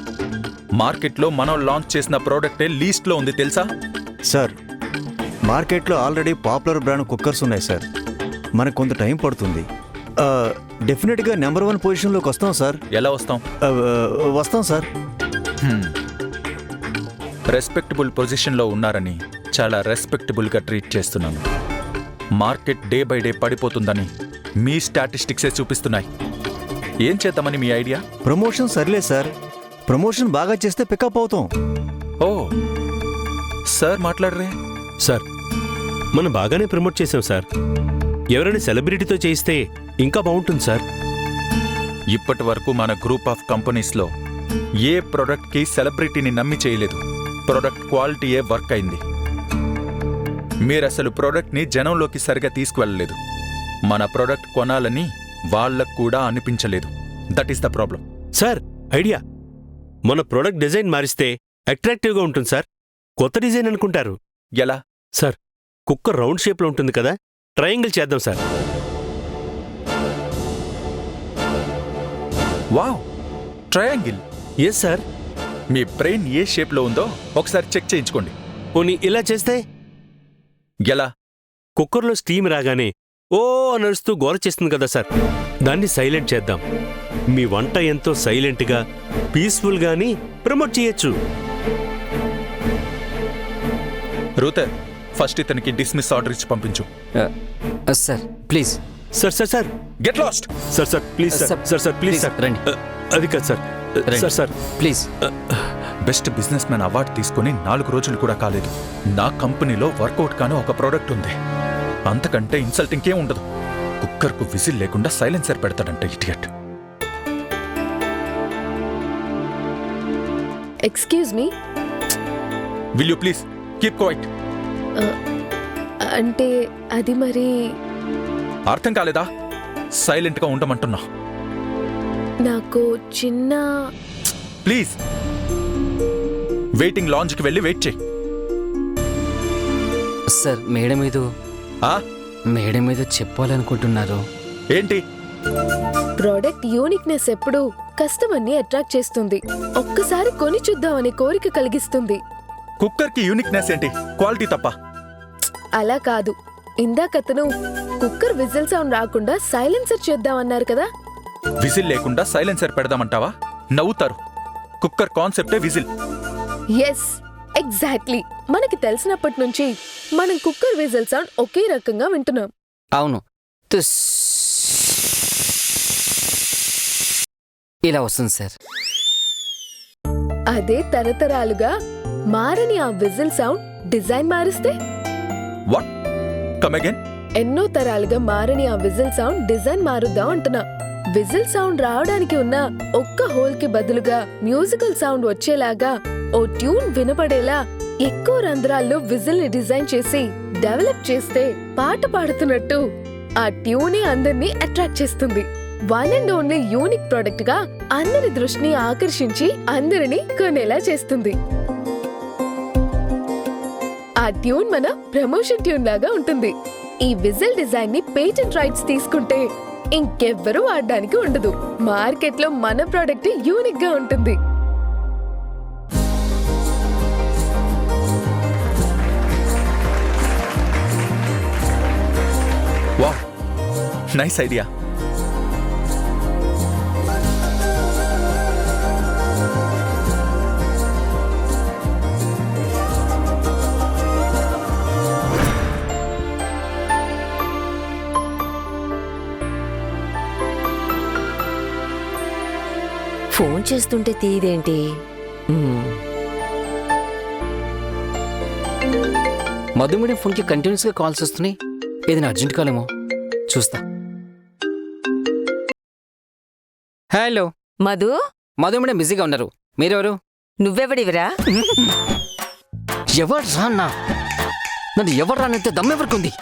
మార్కెట్లో మనం లాంచ్ చేసిన ప్రోడక్టే లీస్ట్లో ఉంది తెలుసా? సార్, మార్కెట్లో ఆల్రెడీ పాపులర్ బ్రాండ్ కుక్కర్స్ ఉన్నాయి సార్. మనకు కొంత టైం పడుతుంది. డెఫినెట్గా నెంబర్ 1 పొజిషన్లోకి వస్తాం సార్. ఎలా వస్తాం? వస్తాం సార్. రెస్పెక్టబుల్ పొజిషన్లో ఉన్నారని చాలా రెస్పెక్టబుల్గా ట్రీట్ చేస్తున్నాను. మార్కెట్ డే బై డే పడిపోతుందని మీ స్టాటిస్టిక్సే చూపిస్తున్నాయి. ఏం చేద్దామని మీ ఐడియా? ప్రమోషన్ సర్లే సార్. ప్రమోషన్ బాగా చేస్తే పికప్ అవుతాం. ఓ సార్, మాట్లాడరే. సార్, మనం బాగానే ప్రమోట్ చేసాం సార్. ఎవరైనా సెలబ్రిటీతో చేయిస్తే ఇంకా బాగుంటుంది సార్. ఇప్పటి వరకు మన గ్రూప్ ఆఫ్ కంపెనీస్లో ఏ ప్రొడక్ట్కి సెలబ్రిటీని నమ్మి చేయలేదు. ప్రొడక్ట్ క్వాలిటీయే వర్క్ అయింది. మీరసలు ప్రొడక్ట్ని జనంలోకి సరిగా తీసుకువెళ్ళలేదు. మన ప్రొడక్ట్ కొనాలని వాళ్ళకు కూడా అనిపించలేదు. That is the problem. Sir, idea. మన ప్రోడక్ట్ డిజైన్ మారిస్తే అట్రాక్టివ్గా ఉంటుంది సార్. కొత్త డిజైన్ అనుకుంటారు. ఎలా? సార్, కుక్కర్ రౌండ్ షేప్లో ఉంటుంది కదా, ట్రయాంగిల్ చేద్దాం sir. Wow, triangle. Yes sir. మీ బ్రెయిన్ ఏ షేప్లో ఉందో ఒకసారి చెక్ చేయించుకోండి. పోనీ ఇలా చేస్తే? ఎలా? కుక్కర్లో స్టీమ్ రాగానే ఓ నడుస్తూ గోల చేస్తుంది కదా సార్, దాన్ని సైలెంట్ చేద్దాం. మీ వంట ఎంతో సైలెంట్గా పీస్ఫుల్గాని ప్రమోట్ చేయొచ్చు. రూతర్, ఫస్ట్ ఇతనికి డిస్మిస్ ఆర్డర్ ఇచ్చి పంపించు. Sir please. Sir sir sir get lost. Sir sir please sir. Sir sir please sir. రండి. అది కాదు sir. Sir sir please. Best business man award తీసుకుని 4 రోజులు కూడా కాలేదు. నా కంపెనీలో వర్కౌట్ కాని ఒక ప్రోడక్ట్ ఉంది. అంతకంటే ఇన్సల్టింగ్ ఏం ఉండదు. కుక్కర్కు విజిల్ లేకుండా సైలెన్సర్ పెడతాడంట idiot. Excuse me. Will you please keep quiet. అంటే అది మరి అర్థం కాలేదా? సైలెంట్గా ఉండమంటున్నా. నాకు చిన్న. ప్లీజ్ వెయిటింగ్ లాంజ్కి వెళ్ళి వెయిట్ చేయి. సార్, మేడం ఏదో చెప్పాలనుకుంటున్నారు. ఏంటి? ప్రోడక్ట్ యూనిక్నెస్ ఎప్పుడు కస్టమర్ని అట్రాక్ట్ చేస్తుంది. ఒక్కసారి కొని చూద్దామనే కోరిక కలిగిస్తుంది. కుక్కర్కి యూనిక్నెస్ ఏంటి? క్వాలిటీ తప్ప. అలా కాదు. ఇందాకతను కుక్కర్ విజిల్ సౌండ్ రాకుండా సైలెన్సర్ చేద్దామన్నారు కదా. విజిల్ లేకుండా సైలెన్సర్ పెడదామంటావా? నవ్వుతారు. కుక్కర్ కాన్సెప్టే విజిల్. Yes, exactly. మనకి తెలిసినప్పటి నుంచి మనం కుక్కర్ విజిల్ సౌండ్ ఒకే రకంగా వింటున్నాం. అవును, ఇలా వస్తుంది సార్. అదే తరతరాలుగా మారని ఆ విజిల్ సౌండ్ డిజైన్ మారిస్తే? వాట్? Come again. ఎన్నో తరాలుగా మారని ఆ విజిల్ సౌండ్ డిజైన్ మారుద్దాం అంటున్నా. విజిల్ సౌండ్ రావడానికి ఉన్న ఒక్క హోల్ కి బదులుగా మ్యూజికల్ సౌండ్ వచ్చేలాగా, ఓ ట్యూన్ వినపడేలా ఎక్కువ రంధ్రాల్లో విజిల్ ని డిజైన్ చేసి డెవలప్ చేస్తే పాట పాడుతున్నట్టు ఆ ట్యూనే అందరినీ అట్రాక్ట్ చేస్తుంది. One and only unique product గా అందరి దృష్టిని ఆకర్షించి అందరినీ కొనేలా చేస్తుంది. ఆ ట్యూన్ మన ప్రమోషన్ ట్యూన్ లాగా ఉంటుంది. ఈ విజిల్ డిజైన్ ని పేటెంట్ రైట్స్ తీసుకుంటే ఇంకెవ్వరూ వాడడానికి ఉండదు. మార్కెట్లో మన ప్రోడక్ట్ యూనిక్ గా ఉంటుంది. Wow, nice idea. ఫోన్ చేస్తుంటే తీదేంటి? మధు మేడం ఫోన్కి కంటిన్యూస్గా కాల్స్ వస్తున్నాయి. ఏదైనా అర్జెంట్ కాల్ ఏమో, చూస్తా. హలో మధు, మధు మేడం బిజీగా ఉన్నారు. మీరెవరు? నువ్వెవడివిరా? ఎవరు రాన్నా? నన్ను ఎవరు రానంటే దమ్మెవరికి?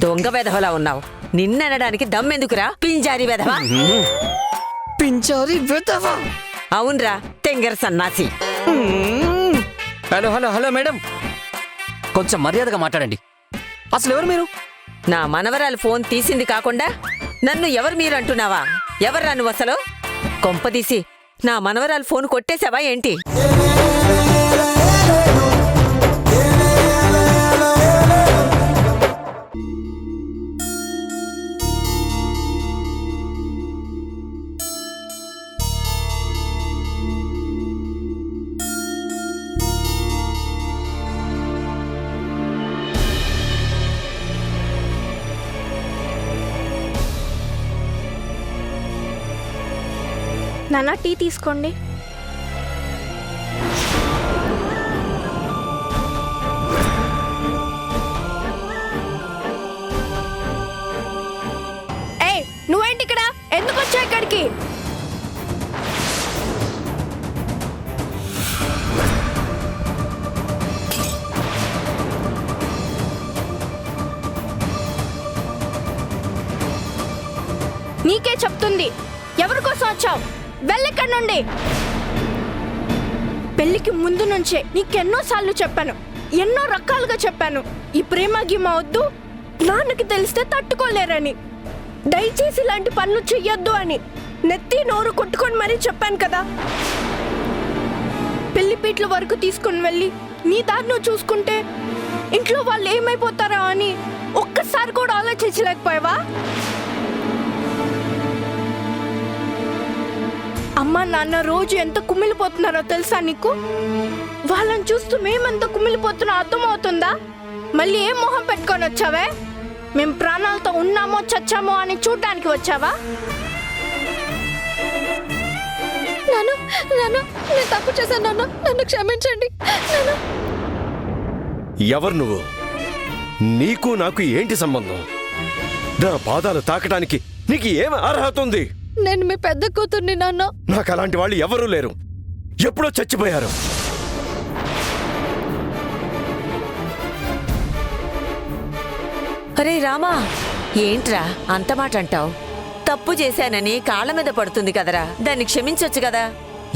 దొంగ వెధవలా ఉన్నావు. నిన్ననడానికి దమ్మెందుకురా, పింజారి వెధవా? పింజారి వెధవా? అవునరా, తెంగర సన్నాసి. హలో హలో హలో మేడం, కొంచెం మర్యాదగా మాట్లాడండి. అసలు ఎవరు మీరు? నా మనవరాలు ఫోన్ తీసింది కాకుండా నన్ను ఎవరు మీరు అంటున్నావా? ఎవర్రా నువ్వు అసలు? కొంపదీసి నా మనవరాలు ఫోన్ కొట్టేశావా ఏంటి? నాన్న, టీ తీసుకోండి. ఏయ్, నువ్వేంటి ఇక్కడ? ఎందుకు వచ్చావు ఇక్కడికి? నీకే చెప్తుంది. ఎవరి కోసం వచ్చావు? వెళ్ళిక్కడి నుండి. పెళ్లికి ముందు నుంచే నీకెన్నో సార్లు చెప్పాను, ఎన్నో రకాలుగా చెప్పాను, ఈ ప్రేమ గిమ వద్దు, నాన్నకి తెలిస్తే తట్టుకోలేరని. దయచేసి ఇలాంటి పనులు చెయ్యొద్దు అని నెత్తి నోరు కొట్టుకొని మరీ చెప్పాను కదా. పెళ్లి పీట్ల వరకు తీసుకుని వెళ్ళి నీ దారి నువ్వు చూసుకుంటే ఇంట్లో వాళ్ళు ఏమైపోతారా అని ఒక్కసారి కూడా ఆలోచించలేకపోయావా? అమ్మ నాన్న రోజు ఎంత కుమిలిపోతున్నారో తెలుసా నీకు? వాళ్ళని చూస్తూ మేమెంత కుమిలిపోతున్నా అర్థమవుతుందా? మళ్ళీ ఏం మొహం పెట్టుకొని వచ్చావే? మేం ప్రాణాలతో ఉన్నామో చచ్చామో అని చూడ్డానికి వచ్చావా? నాన్న, నాన్న, నేను తప్పు చేశాను నాన్న, నన్ను క్షమించండి నాన్న. ఎవరు నువ్వు? నీకు నాకు ఏంటి సంబంధం? నా పాదాలు తాకడానికి నీకు ఏం అర్హత ఉంది? నేను మీ పెద్ద కూతుర్ని నాన్న. నాకు అలాంటి వాళ్ళు ఎవరూ లేరు, ఎప్పుడో చచ్చిపోయారు. అరే రామా, ఏంట్రా అంత మాట అంటావు? తప్పు చేశానని కాళ్ళ మీద పడుతుంది కదరా, దాన్ని క్షమించొచ్చు కదా.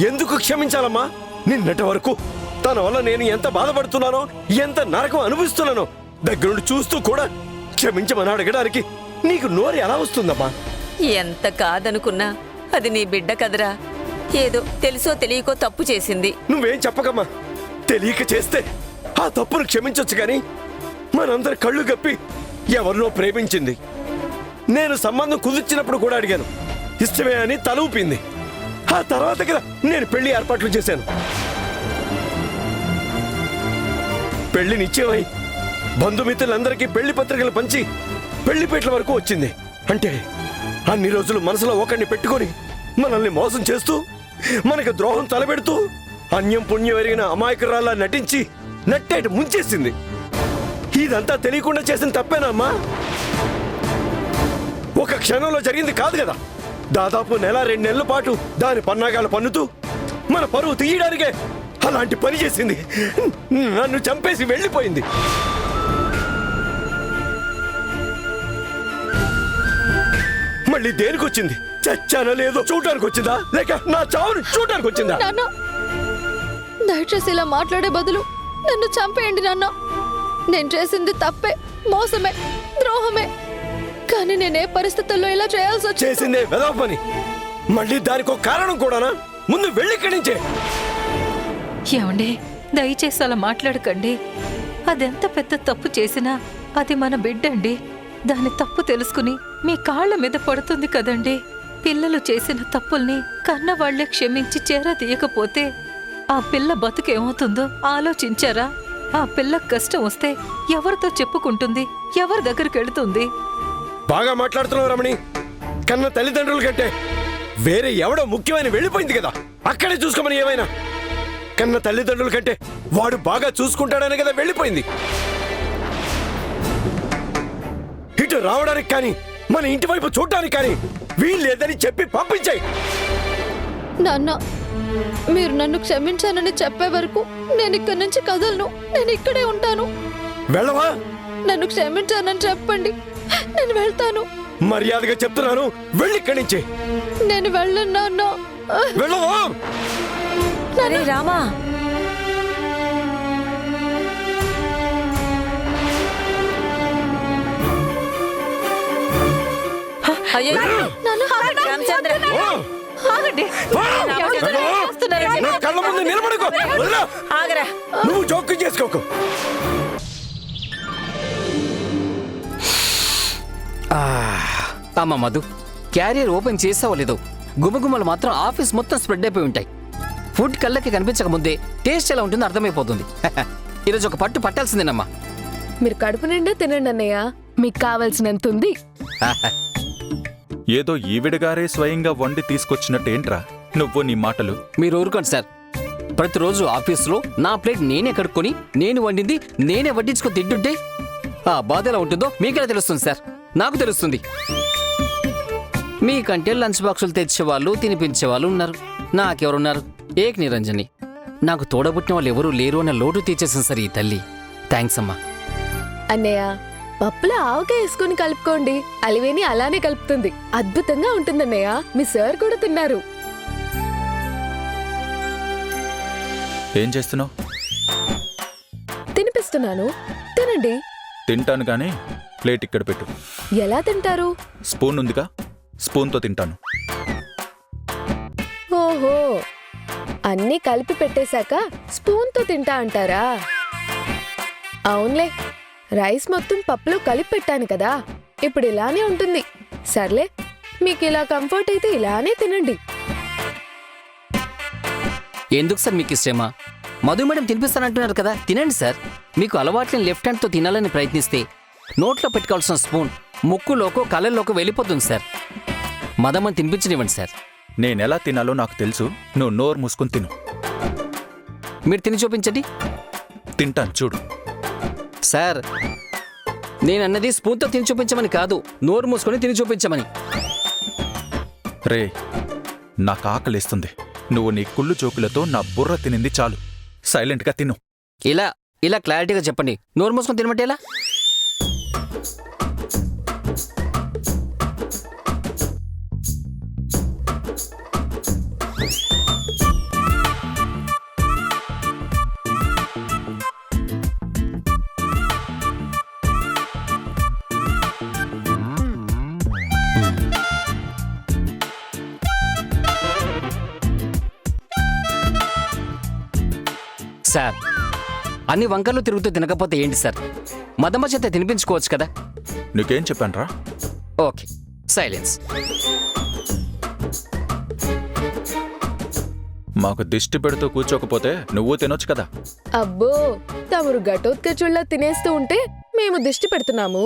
ఎందుకు క్షమించాలమ్మా? నిన్నటి వరకు తన వల్ల నేను ఎంత బాధపడుతున్నానో, ఎంత నరకం అనుభవిస్తున్నానో దగ్గరుండి చూస్తూ కూడా క్షమించమని అడగడానికి నీకు నోరు ఎలా వస్తుందమ్మా? ఎంత కాదనుకున్నా అది నీ బిడ్డ కదరా. ఏదో తెలుసో తెలియకో తప్పు చేసింది. నువ్వేం చెప్పకమ్మా. తెలియక చేస్తే ఆ తప్పును క్షమించొచ్చు గాని మనందరి కళ్ళు గప్పి ఎవరినో ప్రేమించింది. నేను సంబంధం కుదిర్చినప్పుడు కూడా అడిగాను, ఇష్టమే అని తల ఊపింది. ఆ తర్వాత కదా నేను పెళ్లి ఏర్పాట్లు చేశాను. పెళ్లి నిశ్చయమై బంధుమిత్రులందరికీ పెళ్లి పత్రికలు పంచి పెళ్లిపేట్ల వరకు వచ్చింది. అంటే అన్ని రోజులు మనసులో ఒకరిని పెట్టుకొని మనల్ని మోసం చేస్తూ, మనకు ద్రోహం తలబెడుతూ, అన్యం పుణ్యం ఎరిగిన అమాయకురాల్లా నటించి నట్టేట ముంచేసింది. ఇదంతా తెలియకుండా చేసిన తప్పేనా అమ్మా? ఒక క్షణంలో జరిగింది కాదు కదా. దాదాపు నెల 2 నెలల పాటు దాని పన్నాగాలు పన్నుతూ మన పరువు తీయడానికే అలాంటి పని చేసింది. నన్ను చంపేసి వెళ్ళిపోయింది. మళ్ళీ దేనికి వచ్చింది? చచ్చానో లేదో చూడడానికి వచ్చిందా, లేక నా చావును చూడడానికి వచ్చిందా? నాన్న, దయచేసి ఇలా మాట్లాడే బదులు నన్ను చంపేయండి నాన్న. నేను చేసింది తప్పే, మోసమే, ద్రోహమే. కానీ నేనే పరిస్థితుల్లో ఇలా చేయాల్సి వచ్చింది. చేసిందే వెదవ పని, మళ్ళీ దానికి ఒక కారణం కూడానా? ముందు వెళ్ళి ఇక్కడి నుంచే. ఏమండి, దయచేసి అలా మాట్లాడకండి. అదెంత పెద్ద తప్పు చేసినా అది మన బిడ్డండి. దాని తప్పు తెలుసుకుని మీ కాళ్ళ మీద పడుతుంది కదండి. పిల్లలు చేసిన తప్పుల్ని కన్నవాళ్లే క్షమించి చేరదీయకపోతే ఆ పిల్ల బతుకేమవుతుందో ఆలోచించారా? ఆ పిల్లకి కష్టం వస్తే ఎవరితో చెప్పుకుంటుంది? ఎవరి దగ్గరికి వెళుతుంది? బాగా మాట్లాడుతున్నావు రమణి. కన్న తల్లిదండ్రుల కంటే వేరే ఎవడో ముఖ్యమైన వెళ్ళిపోయింది కదా, అక్కడే చూసుకోమని. ఏమైనా కన్న తల్లిదండ్రుల కంటే వాడు బాగా చూసుకుంటాడని కదా వెళ్ళిపోయింది. ఇటు రావడానికి కానీ మన ఇంటి వైపు చూడడానికి కానీ వీల్లేదని చెప్పి పంపించాయి. నాన్న, మీరు నన్ను క్షమించానని చెప్పే వరకు నేను ఇక్కడి నుంచి కదలను. నేను ఇక్కడే ఉంటాను. వెళ్ళవా? నన్ను క్షమించానని చెప్పండి, నేను వెళ్తాను. మర్యాదగా చెప్తున్నాను, వెళ్ళి ఇక్కడి నుంచి. నేను వెళ్ళను నాన్న. వెళ్ళవా? అరే రామా, అయ్యో రామచంద్ర, ఆగండి. నా కళ్ళ ముందు నిలబడుకో. వదలా. ఆగరా. నువ్వు జోక్యం చేసుకోకు. అమ్మ మధు, క్యారియర్ ఓపెన్ చేసావో లేదో, గుమగుమలు మాత్రం ఆఫీస్ మొత్తం స్ప్రెడ్ అయిపోయి ఉంటాయి. ఫుడ్ కళ్ళకి కనిపించక ముందే టేస్ట్ ఎలా ఉంటుందో అర్థమైపోతుంది. ఈరోజు ఒక పట్టు పట్టాల్సిందేనమ్మా. మీరు కడుపు నిండా తినండి అన్నయ్య, మీకు కావాల్సినంత ఉంది. ఏదో ఈవిడగారే స్వయంగా వండి తీసుకొచ్చినట్టేంట్రా నువ్వు నీ మాటలు? మీరు ఊరుకోండి సార్. ప్రతిరోజు ఆఫీసులో నా ప్లేట్ నేనే కడుక్కొని నేను వండింది నేనే వడ్డించుకొని తింటుంటే ఆ బాధ ఎలా ఉంటుందో మీకెలా తెలుస్తుంది సార్? నాకు తెలుస్తుంది. మీకంటే లంచ్ బాక్సులు తెచ్చేవాళ్ళు తినిపించేవాళ్ళు ఉన్నారు. నాకెవరున్నారు? ఏక్ నిరంజని. నాకు తోడబుట్టిన వాళ్ళు ఎవరూ లేరు అన్న లోటు తీర్చేసింది సార్ ఈ తల్లి. థ్యాంక్స్ అమ్మా. అన్నయ్య, పప్పులో ఆవకాయ వేసుకుని కలుపుకోండి. అలివేని అలానే కలుపుతుంది, అద్భుతంగా ఉంటుందన్నయ్య. మీ సార్ కూడా తిన్నారు. ఏం చేస్తున్నావు? తినిపిస్తున్నాను, తినండి. తింటాను కానీ ప్లేట్ ఇక్కడ పెట్టు. ఎలా తింటారు? స్పూన్ ఉందిగా, స్పూన్తో తింటాను. ఓహో, అన్నీ కలిపి పెట్టేశాక స్పూన్తో తింటా అంటారా? అవునులే, రైస్ మొత్తం పప్పులో కలిపి పెట్టాను కదా, ఇప్పుడు ఇలానే ఉంటుంది. సర్లే, మీకు ఇలా కంఫర్ట్ అయితే ఇలానే తినండి. ఎందుకు సార్ మీకు ఇష్టమా? మధు మేడం తినిపిస్తానంటున్నారు కదా, తినండి సార్. మీకు అలవాట్లేని లెఫ్ట్ హ్యాండ్తో తినాలని ప్రయత్నిస్తే నోట్లో పెట్టుకోవాల్సిన స్పూన్ ముక్కులోకో కళ్ళల్లోకి వెళ్ళిపోతుంది సార్. మదమ్మని తినిపించనివ్వండి సార్. నేనెలా తినాలో నాకు తెలుసు, నువ్వు నోరు మూసుకుని తిను. మీరు తిని చూపించండి. తింటాను చూడు. సార్, నేనన్నది స్పూన్తో తిని చూపించమని కాదు, నోరు మూసుకొని తిని చూపించమని. రే, నాకు ఆకలిస్తుంది. నువ్వు నీ కుళ్ళు జోకులతో నా బుర్ర తినింది చాలు. సైలెంట్గా తిను. ఇలా క్లారిటీగా చెప్పండి. నోరు మూసుకొని తినమంటే ఎలా? సార్, అన్ని వంకర్లు తిరుగుతూ తినకపోతే ఏంటి సార్? మదమ్మ చేత తినిపించుకోవచ్చు కదా. నీకేం చెప్పానురా? Okay, silence. మాకు దిష్టి పెడుతూ కూర్చోకపోతే నువ్వు తినొచ్చు కదా. అబ్బో, తమరు ఘటోత్కచుల్లా తినేస్తూ ఉంటే మేము దిష్టి పెడుతున్నాము.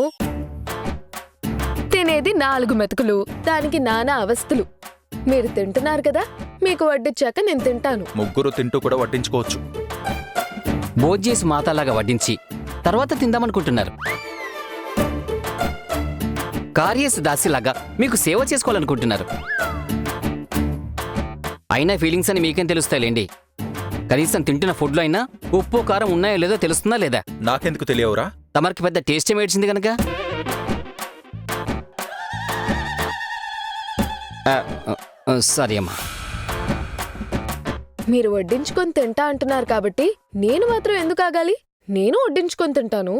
తినేది 4 మెతుకులు, దానికి నానా అవస్థలు. మీరు తింటున్నారు కదా, మీకు వడ్డించాక నేను తింటాను. ముగ్గురు తింటూ కూడా వడ్డించుకోవచ్చు. భోజ్యేసి మాతాలాగా వడ్డించి తర్వాత తిందామనుకుంటున్నారు. కార్యేసి దాసిలాగా మీకు సేవ చేసుకోవాలనుకుంటున్నారు. అయినా ఫీలింగ్స్ అని మీకేం తెలుస్తాయిలేండి. కనీసం తింటున్న ఫుడ్లో అయినా ఉప్పు కారం ఉన్నాయో లేదో తెలుస్తుందా లేదా? నాకెందుకు తెలియవురా? తమరికి పెద్ద టేస్ట్ ఏమేడ్చింది కనుక. సరే అమ్మా. మీరు వడ్డించుకొని తింటా అంటున్నారు కాబట్టి నేను మాత్రం ఎందుకు ఆగాలి? నేను వడ్డించుకొని తింటాను.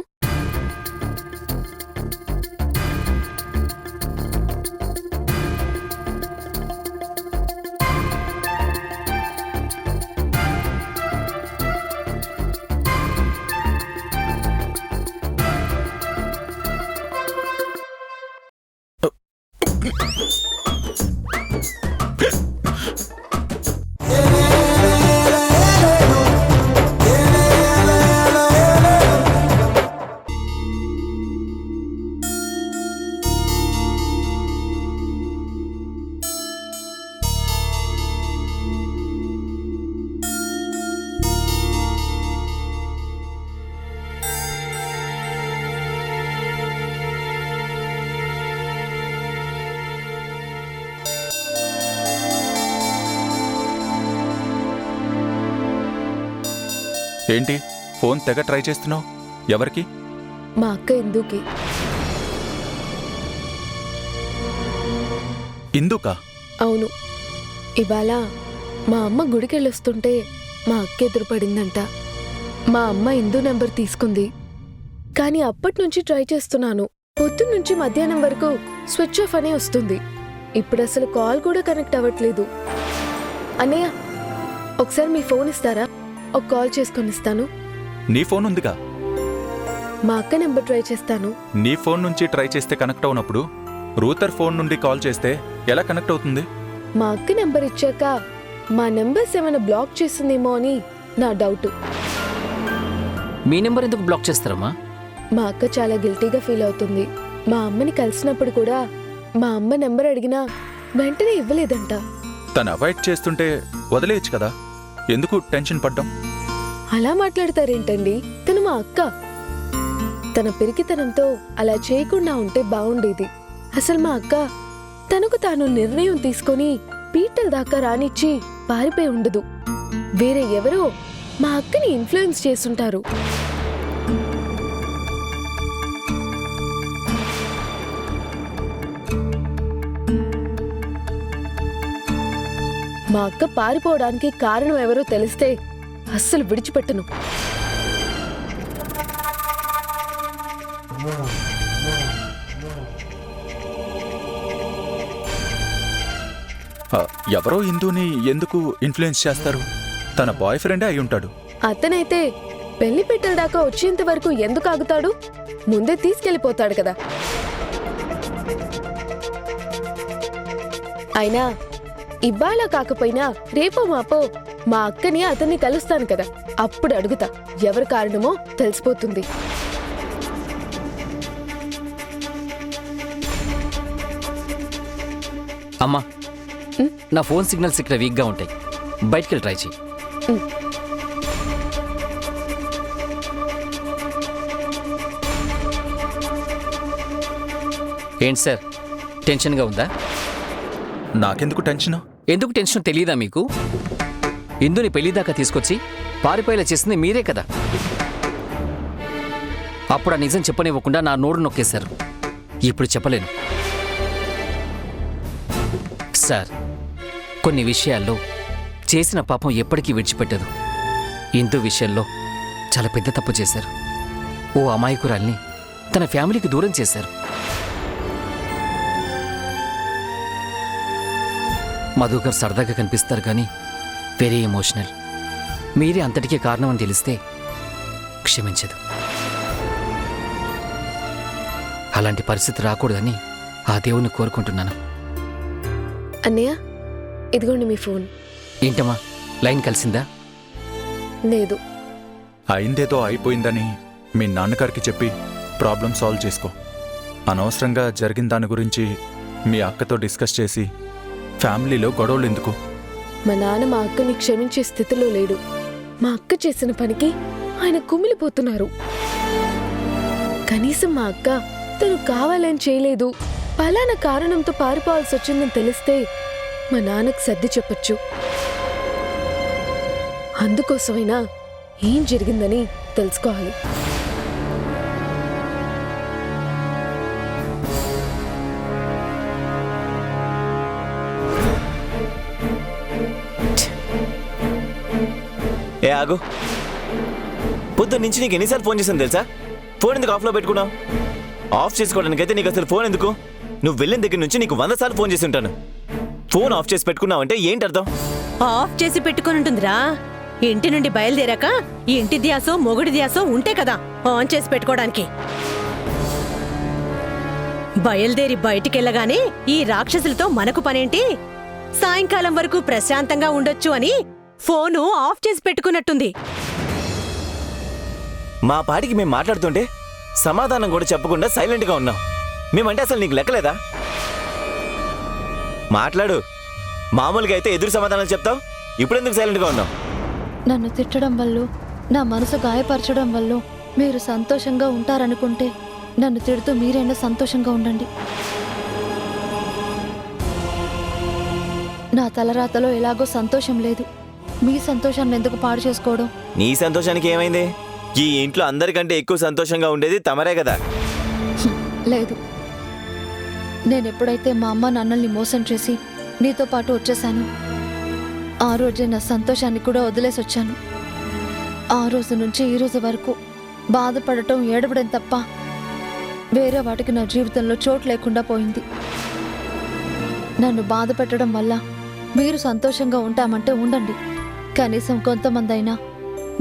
ఏంటి ఫోన్ తెగ ట్రై చేస్తున్నావు? ఎవరికి? మా అక్క ఇందుకి. ఇందుకా? అవును. ఇవాళ మా అమ్మ గుడికెళ్ళొస్తుంటే మా అక్క ఎదురుపడిందంట. మా అమ్మ ఇందు నెంబర్ తీసుకుంది. కానీ అప్పట్నుంచి ట్రై చేస్తున్నాను. పొద్దున్నుంచి మధ్యాహ్నం వరకు స్విచ్ ఆఫ్ అనే వస్తుంది. ఇప్పుడు అసలు కాల్ కూడా కనెక్ట్ అవ్వట్లేదు. అన్నయ్య, ఒకసారి మీ ఫోన్ ఇస్తారా? ఒక కాల్ చేసుకొని ఇస్తాను. నీ ఫోన్ ఉందిగా? మా అక్క నెంబర్ ట్రై చేస్తాను. నీ ఫోన్ నుంచి ట్రై చేస్తే కనెక్ట్ అవునప్పుడు రూటర్ ఫోన్ నుండి కాల్ చేస్తే ఎలా కనెక్ట్ అవుతుంది? మా అక్క నెంబర్ ఇచ్చాక మా నెంబర్స్ ఏమైనా బ్లాక్ చేస్తుందేమో అని నా డౌట్. మీ నెంబర్ ఎందుకు బ్లాక్ చేస్తారమ్మా? మా అక్క చాలా గిల్టీగా ఫీల్ అవుతుంది. మా అమ్మని కలిసినప్పుడు కూడా మా అమ్మ నెంబర్ అడిగినా వెంటనే ఇవ్వలేదంట. తను అవాయిడ్ చేస్తుంటే వదిలేయచ్చు కదా, ఎందుకు టెన్షన్ పడ్డం? అలా మాట్లాడతారేంటండి? తను మా అక్క. తన పిరికితనంతో అలా చేయకుండా ఉంటే బాగుండేది. అసలు మా అక్క తనకు తాను నిర్ణయం తీసుకొని పీటల దాకా రానిచ్చి పారిపోయి ఉండదు. వేరే ఎవరో మా అక్కని ఇన్ఫ్లుయెన్స్ చేసుంటారు. మా అక్క పారిపోవడానికి కారణం ఎవరో తెలిస్తే అస్సలు విడిచిపెట్టను. ఎవరో ఇందుని ఎందుకు ఇన్ఫ్లుయెన్స్ చేస్తారు? తన బాయ్ ఫ్రెండే అయి ఉంటాడు. అతనైతే పెళ్లి పెట్టల దాకా వచ్చేంత వరకు ఎందుకు ఆగుతాడు? ముందే తీసుకెళ్లిపోతాడు కదా. అయినా ఇవాళ కాకపోయినా రేపో మాపో మా అక్కని అతన్ని కలుస్తాను కదా, అప్పుడు అడుగుతా. ఎవరి కారణమో తెలిసిపోతుంది. అమ్మా, నా ఫోన్ సిగ్నల్స్ ఇక్కడ వీక్గా ఉంటాయి. బయటికి వెళ్ళి ట్రై చేయి. ఏంటి సార్, టెన్షన్గా ఉందా? నాకెందుకు టెన్షన్? ఎందుకు టెన్షన్ తెలియదా మీకు? ఇందుని పెళ్లిదాకా తీసుకొచ్చి పారిపోయేలా చేసింది మీరే కదా. అప్పుడు ఆ నిజం చెప్పనివ్వకుండా నా నోరు నొక్కేశారు. ఇప్పుడు చెప్పలేను సార్. కొన్ని విషయాల్లో చేసిన పాపం ఎప్పటికీ విడిచిపెట్టదు. ఇందు విషయంలో చాలా పెద్ద తప్పు చేశారు. ఓ అమాయకురాల్ని తన ఫ్యామిలీకి దూరం చేశారు. మధుకర్ సరదాగా కనిపిస్తారు కానీ వెరీ ఎమోషనల్. మీరే అంతటికీ కారణం అని తెలిస్తే క్షమించదు. అలాంటి పరిస్థితి రాకూడదని ఆ దేవుణ్ణి కోరుకుంటున్నాను. అన్నయ్య, ఇదిగోండి మీ ఫోన్. ఏంటమ్మా, లైన్ కలిసిందా? లేదు. అయిందేదో అయిపోయిందని మీ నాన్నగారికి చెప్పి ప్రాబ్లం సాల్వ్ చేసుకో. అనవసరంగా జరిగిన దాని గురించి మీ అక్కతో డిస్కస్ చేసి ఫ్యామిలీలో గొడవలు ఎందుకు? మా నాన్న మా అక్కని క్షమించే స్థితిలో లేడు. మా అక్క చేసిన పనికి ఆయన కుమిలిపోతున్నారు. కనీసం మా అక్క తను కావాలని చేయలేదు, పలానా కారణంతో పారిపోవాల్సి వచ్చిందని తెలిస్తే మా నాన్నకు సర్ది చెప్పొచ్చు. అందుకోసమైనా ఏం జరిగిందని తెలుసుకోవాలి. ఏ ఆగు, పొద్దున్న నుంచి నీకు ఎన్నిసార్లు ఫోన్ చేశాను తెలుసా? ఫోన్ ఎందుకు ఆఫ్లో పెట్టుకున్నావు? ఆఫ్ చేసుకోవడానికైతే నీకు అసలు ఫోన్ ఎందుకు? నువ్వు వెళ్ళిన దగ్గర నుంచి నీకు 100 సార్లు ఫోన్ చేసి ఉంటాను. ఫోన్ ఆఫ్ చేసి పెట్టుకున్నావంటే ఏంటి అర్థం? ఆఫ్ చేసి పెట్టుకుని ఉంటుందిరా. ఇంటి నుండి బయలుదేరాక ఇంటి ధ్యాసో మొగుడి ధ్యాసో ఉంటే కదా ఆన్ చేసి పెట్టుకోవడానికి. బయలుదేరి బయటికెళ్ళగానే ఈ రాక్షసులతో మనకు పనేంటి? సాయంకాలం వరకు ప్రశాంతంగా ఉండొచ్చు అని ఫోను ఆఫ్ చేసి పెట్టుకున్నట్టుంది. మా పాటికి మేము మాట్లాడుతుంటే సమాధానం కూడా చెప్పకుండా సైలెంట్గా ఉన్నాం. మేమంటే అసలు నీకు లెక్కలేదా? మాట్లాడు. మామూలుగా అయితే ఎదురు సమాధానాలు చెప్తావు, ఇప్పుడెందుకు సైలెంట్గా ఉన్నావు? నన్ను తిట్టడం వల్ల, నా మనసు గాయపరచడం వల్ల మీరు సంతోషంగా ఉంటారనుకుంటే నన్ను తిడుతూ మీరైనా సంతోషంగా ఉండండి. నా తలరాతలో ఎలాగో సంతోషం లేదు. మీ సంతోషాన్ని ఎందుకు పాడు చేసుకోవడం? నీ సంతోషానికి ఏమైంది? ఈ ఇంట్లో అందరికంటే ఎక్కువ సంతోషంగా ఉండేది తమరే కదా. లేదు, నేను ఎప్పుడైతే మా అమ్మ నాన్నల్ని మోసం చేసి నీతో పాటు వచ్చేసాను, ఆ రోజే నా సంతోషాన్ని కూడా వదిలేసి వచ్చాను. ఆ రోజు నుంచి ఈ రోజు వరకు బాధపడటం, ఏడవడం తప్ప వేరే వాటికి నా జీవితంలో చోటు లేకుండా పోయింది. నన్ను బాధ పెట్టడం వల్ల మీరు సంతోషంగా ఉంటామంటే ఉండండి. కనీసం కొంతమంది అయినా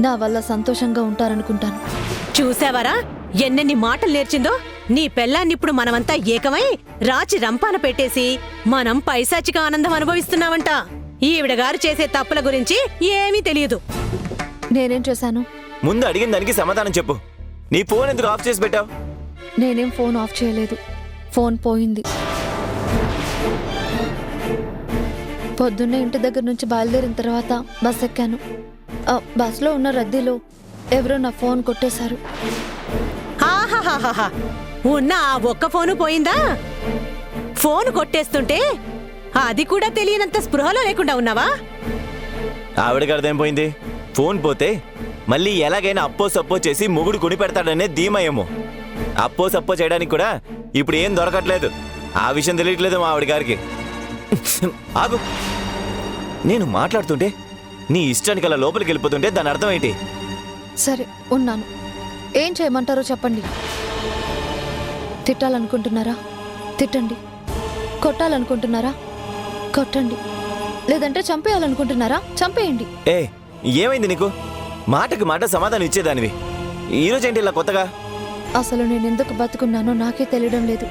నా వల్ల సంతోషంగా ఉంటారనుకుంటాను. చూసావరా ఎన్నెన్ని మాటలు నేర్చిందో? నీ పెళ్ళాన్నిప్పుడు మనమంతా ఏకమై రాచి రంపాన పెట్టేసి మనం పైశాచిక ఆనందం అనుభవిస్తున్నామంట. ఈవిడగారు చేసే తప్పుల గురించి ఏమీ తెలియదు. నేనేం చేశాను? ముందు అడిగిన దానికి సమాధానం చెప్పు. నీ ఫోన్ ఎందుకు ఆఫ్ చేసి పెట్టావు? నేనేం ఫోన్ ఆఫ్ చేయలేదు. ఫోన్ పోయింది. పొద్దున్నే ఇంటి దగ్గర నుంచి బయలుదేరిన తర్వాత బస్ ఎక్కాను. బస్లో ఉన్న రద్దీలో ఎవరో నా ఫోన్ కొట్టేశారు. ఆహాహాహా, ఉన్న ఆ ఒక్క ఫోను పోయిందా? ఫోన్ కొట్టేస్తుంటే అది కూడా తెలియనంత స్పృహలో లేకుండా ఉన్నావా? ఆవిడకి అర్థం పోయింది. ఫోన్ పోతే మళ్ళీ ఎలాగైనా అప్పో సప్పో చేసి మొగుడు కొని పెడతాడనే ధీమయేమో. అప్పో సప్పో చేయడానికి కూడా ఇప్పుడు ఏం దొరకట్లేదు. ఆ విషయం తెలియట్లేదు మా ఆవిడ గారికి. ఆగు. నేను మాట్లాడుతుంటే నీ ఇష్టానికి అలా లోపలికి వెళ్ళిపోతుంటే దాని అర్థం ఏంటి? సరే, ఉన్నాను. ఏం చేయమంటారో చెప్పండి. తిట్టాలనుకుంటున్నారా? తిట్టండి. కొట్టాలనుకుంటున్నారా? కొట్టండి. లేదంటే చంపేయాలనుకుంటున్నారా? చంపేయండి. ఏ, ఏమైంది నీకు? మాటకి మాట సమాధానం ఇచ్చేదానివి, ఈరోజేంటి ఇలా కొత్తగా? అసలు నేను ఎందుకు బతుకున్నానో నాకే తెలియడం లేదు.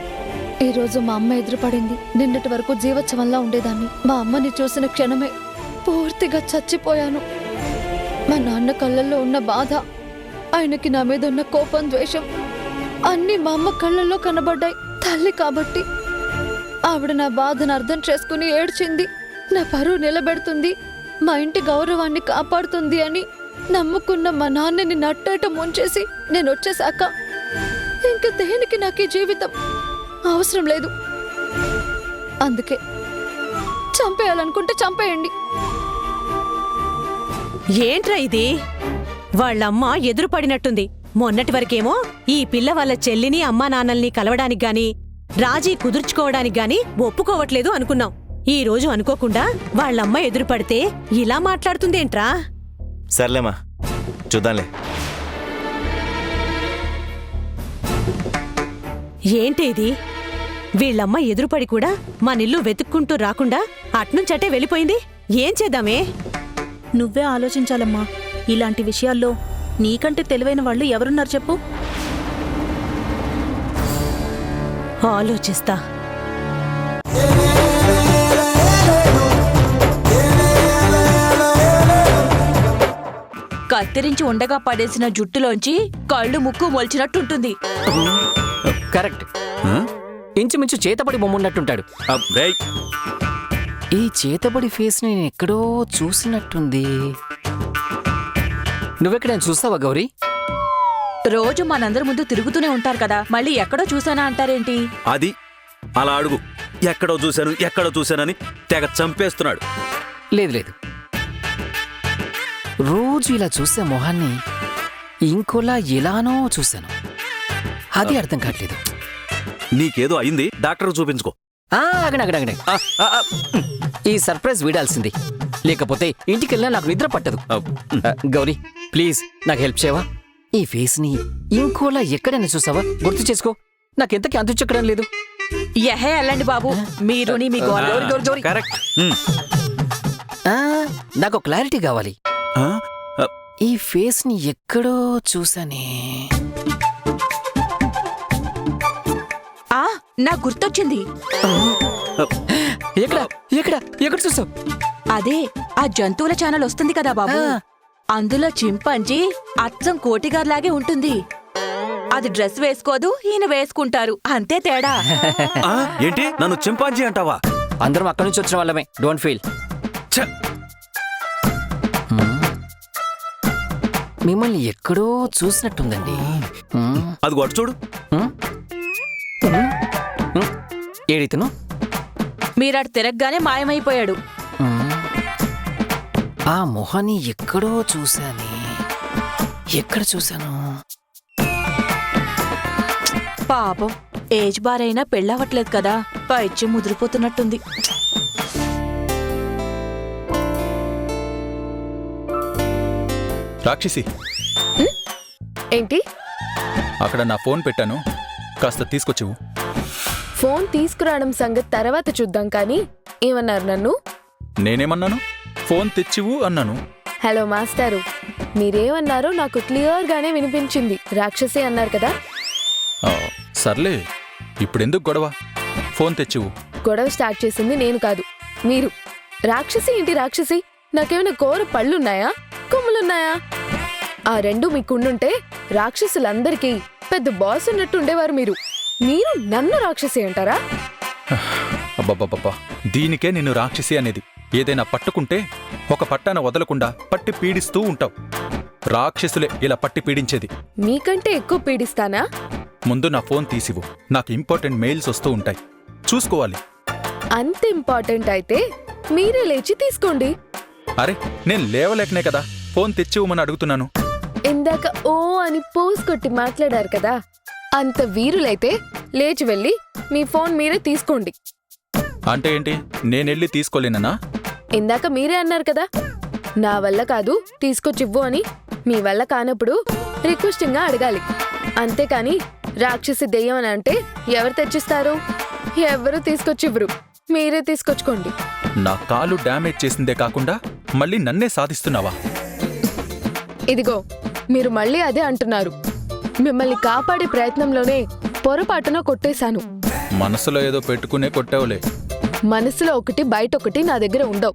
ఈ రోజు మా అమ్మ ఎదురుపడింది. నిన్నటి వరకు జీవోత్సవంలా ఉండేదాన్ని. మా అమ్మని చూసిన క్షణమే పూర్తిగా చచ్చిపోయాను. మా నాన్న కళ్ళల్లో ఉన్న బాధ, ఆయనకి నా మీద ఉన్న కోపం, ద్వేషం అన్నీ మా అమ్మ కళ్ళల్లో కనబడ్డాయి. తల్లి కాబట్టి ఆవిడ నా బాధను అర్థం చేసుకుని ఏడ్చింది. నా పరువు నిలబెడుతుంది, మా ఇంటి గౌరవాన్ని కాపాడుతుంది అని నమ్ముకున్న మా నాన్నని నట్టేట ముంచేసి నేను వచ్చేశాక ఇంక దేనికి నాకు ఈ జీవితం అవసరం లేదు. అందుకే చంపేయాలనుకుంటే చంపేయండి. ఏంట్రా ఇది? వాళ్ళమ్మ ఎదురుపడినట్టుంది. మొన్నటి వరకేమో ఈ పిల్ల వాళ్ళ చెల్లిని అమ్మా నాన్నల్ని కలవడానికి గాని రాజీ కుదుర్చుకోవడానికి గాని ఒప్పుకోవట్లేదు అనుకున్నాం. ఈ రోజు అనుకోకుండా వాళ్ళమ్మ ఎదురుపడితే ఇలా మాట్లాడుతుందేంట్రా? సర్లేమా, చూద్దాంలే. ఏంటి ఇది? వీళ్ళమ్మ ఎదురుపడి కూడా మనిల్లు వెతుక్కుంటూ రాకుండా అట్నుంచటే వెళ్ళిపోయింది. ఏం చేద్దామే? నువ్వే ఆలోచించాలమ్మా. ఇలాంటి విషయాల్లో నీకంటే తెలివైన వాళ్ళు ఎవరున్నారు చెప్పు? ఆలోచిస్తా. కత్తిరించి ఉండగా పడేసిన జుట్టులోంచి కళ్ళు ముక్కు మొలిచినట్టుంటుంది. కరెక్ట్. ఇంచుమించు చేతబడి బొమ్మున్నట్టుంటాడు. ఈ చేతబడి ఫేస్ నేను ఎక్కడో చూసినట్టుంది. నువ్వెక్కడైనా చూస్తావా గౌరీ? రోజు మనందరి ముందు తిరుగుతూనే ఉంటారు కదా, మళ్ళీ ఎక్కడో చూసానా అంటారేంటి? అది అలా అడుగు. ఎక్కడో చూశానని తెగ చంపేస్తున్నాడు. లేదు లేదు, రోజు ఇలా చూసే మొహాన్ని ఇంకోలా ఎలానో చూశాను. అది అర్థం కావట్లేదు. నీకేదో అయింది, డాక్టర్ చూపించుకో. అగడగడగడ, ఈ సర్ప్రైజ్ వీడాల్సింది, లేకపోతే ఇంటికెళ్ళినా నాకు నిద్ర పట్టదు. గౌరీ ప్లీజ్ నాకు హెల్ప్ చేయవా? ఈ ఫేస్ ని ఇంకోలా ఎక్కడైనా చూసావా? గుర్తు చేసుకో. నాకెంతకి అంతు చెక్కడం లేదు. ఎహే వెళ్ళండి బాబు, మీరు మీ గోరి. కరెక్ట్. నాకు క్లారిటీ కావాలి. ఈ ఫేస్ ని ఎక్కడో చూసానే. నాకు గుర్తొచ్చింది. ఎక్కడ ఎక్కడ ఎక్కడ చూసావు? అదే ఆ జంతువుల ఛానల్ వస్తుంది కదా బాబు, అందులో చింపాంజీ అచ్చం కోటిగారిలాగే ఉంటుంది. అది డ్రెస్ వేసుకోదు, ఈయన వేసుకుంటారు, అంతే తేడా. ఏంటి నన్ను చింపాంజీ అంటావా? అందరం అక్కడి నుంచి వచ్చిన వాళ్ళమే, డోంట్ ఫీల్. మిమ్మల్ని ఎక్కడో చూసినట్టుందండి. అది అటు చూడు. ఏడితను మీరాడు తిరగగానే మాయమైపోయాడు. ఆ మొహాన్ని ఎక్కడో చూశానే. ఎక్కడ చూశాను? పాపం ఏజ్ బార్ అయినా పెళ్ళవట్లేదు కదా, పైచ్చి ముదిరిపోతున్నట్టుంది. రాక్షసి, ఏంటి? అక్కడ నా ఫోన్ పెట్టాను, కాస్త తీసుకొచ్చివు. ఫోన్ తీసుకురావడం సంగతి తర్వాత చూద్దాం కానీ ఏమన్నారు నన్ను? నేనేమన్నాను? ఫోన్ తెచ్చివు అన్నాను. హలో మాస్టారు, మీరేమన్నారో నాకు క్లియర్గానే వినిపించింది. రాక్షసి అన్నారు కదా. ఆ, సర్లే, ఇప్పుడెందుకు గొడవ? ఫోన్ తెచ్చివు. గొడవ స్టార్ట్ చేసింది నేను కాదు, మీరు. రాక్షసి ఏంటి రాక్షసి? నాకేమైనా కోర పళ్ళున్నాయా, కొమ్ములున్నాయా? ఆ రెండు మీకుండుంటే రాక్షసులందరికీ పెద్ద బాస్ ఉన్నట్టు ఉండేవారు మీరు. మీరు నన్ను రాక్షసి అంటారా? అబ్బబ్బబ్బబ్బా, దీనికే నిన్ను రాక్షసి అనేది. ఏదైనా పట్టుకుంటే ఒక పట్టాన వదలకుండా పట్టి పీడిస్తూ ఉంటావు. రాక్షసులే ఇలా పట్టి పీడించేది. మీకంటే ఎక్కువ పీడిస్తానా? ముందు నా ఫోన్ తీసివు, నాకు ఇంపార్టెంట్ మెయిల్స్ వస్తూ ఉంటాయి, చూసుకోవాలి. అంత ఇంపార్టెంట్ అయితే మీరే లేచి తీసుకోండి. అరే, నేను లేవలేకనే కదా ఫోన్ తెచ్చివ్వమని అడుగుతున్నాను. ఇందాక ఓ అని పోజ్ కొట్టి మాట్లాడారు కదా, అంత వీరులైతే లేచి వెళ్ళి మీ ఫోన్ మీరే తీసుకోండి. అంటే ఏంటి, నేనెళ్ళి తీసుకోలేనన్నా? ఇందాక మీరే అన్నారు కదా, నా వల్ల కాదు తీసుకొచ్చివ్వు అని. మీ వల్ల కానప్పుడు రిక్వెస్టింగ్గా అడగాలి, అంతేకాని రాక్షసి దెయ్యం అని అంటే ఎవరు తెచ్చిస్తారు? ఎవరు తీసుకొచ్చివ్వరు, మీరే తీసుకొచ్చుకోండి. నా కాలు డ్యామేజ్ చేసిందే కాకుండా మళ్ళీ నన్నే సాధిస్తున్నావా? ఇదిగో, మీరు మళ్ళీ అదే అంటున్నారు. మిమ్మల్ని కాపాడే ప్రయత్నంలోనే పొరపాటున కొట్టేశాను. మనసులో ఏదో పెట్టుకునే కొట్టావులే. మనసులో ఒకటి బయట ఒకటి నా దగ్గర ఉండవు.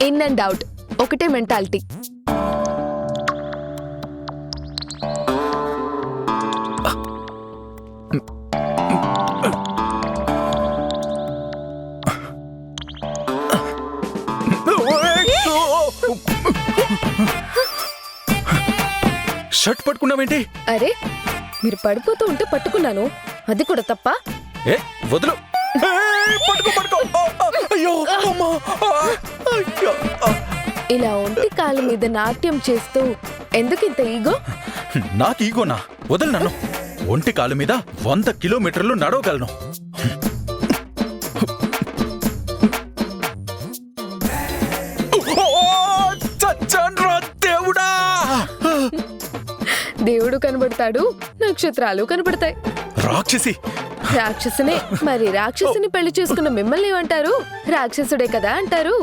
ఇన్ అండ్ అవుట్ ఒకటే మెంటాలిటీ. షర్ట్ పట్టుకున్నావేంటి? అరే, మీరు పడిపోతూ ఉంటే పట్టుకున్నాను, అది కూడా తప్ప? ఏ వదులు. ఇలా ఒంటి కాలు మీద నాట్యం చేస్తూ ఎందుకింత ఈగో? నాకు ఈగోనా? వదలు నన్ను. ఒంటి కాలు మీద 100 కిలోమీటర్లు నడవగలను. దేవుడా! దేవుడు కనబడతాడు, నక్షత్రాలు కనబడతాయి. రాక్షసి! రాక్షసునే. మరి రాక్షసుని పెళ్లి చేసుకున్న మిమ్మల్ని ఏమంటారు? రాక్షసుడే కదా అంటారు.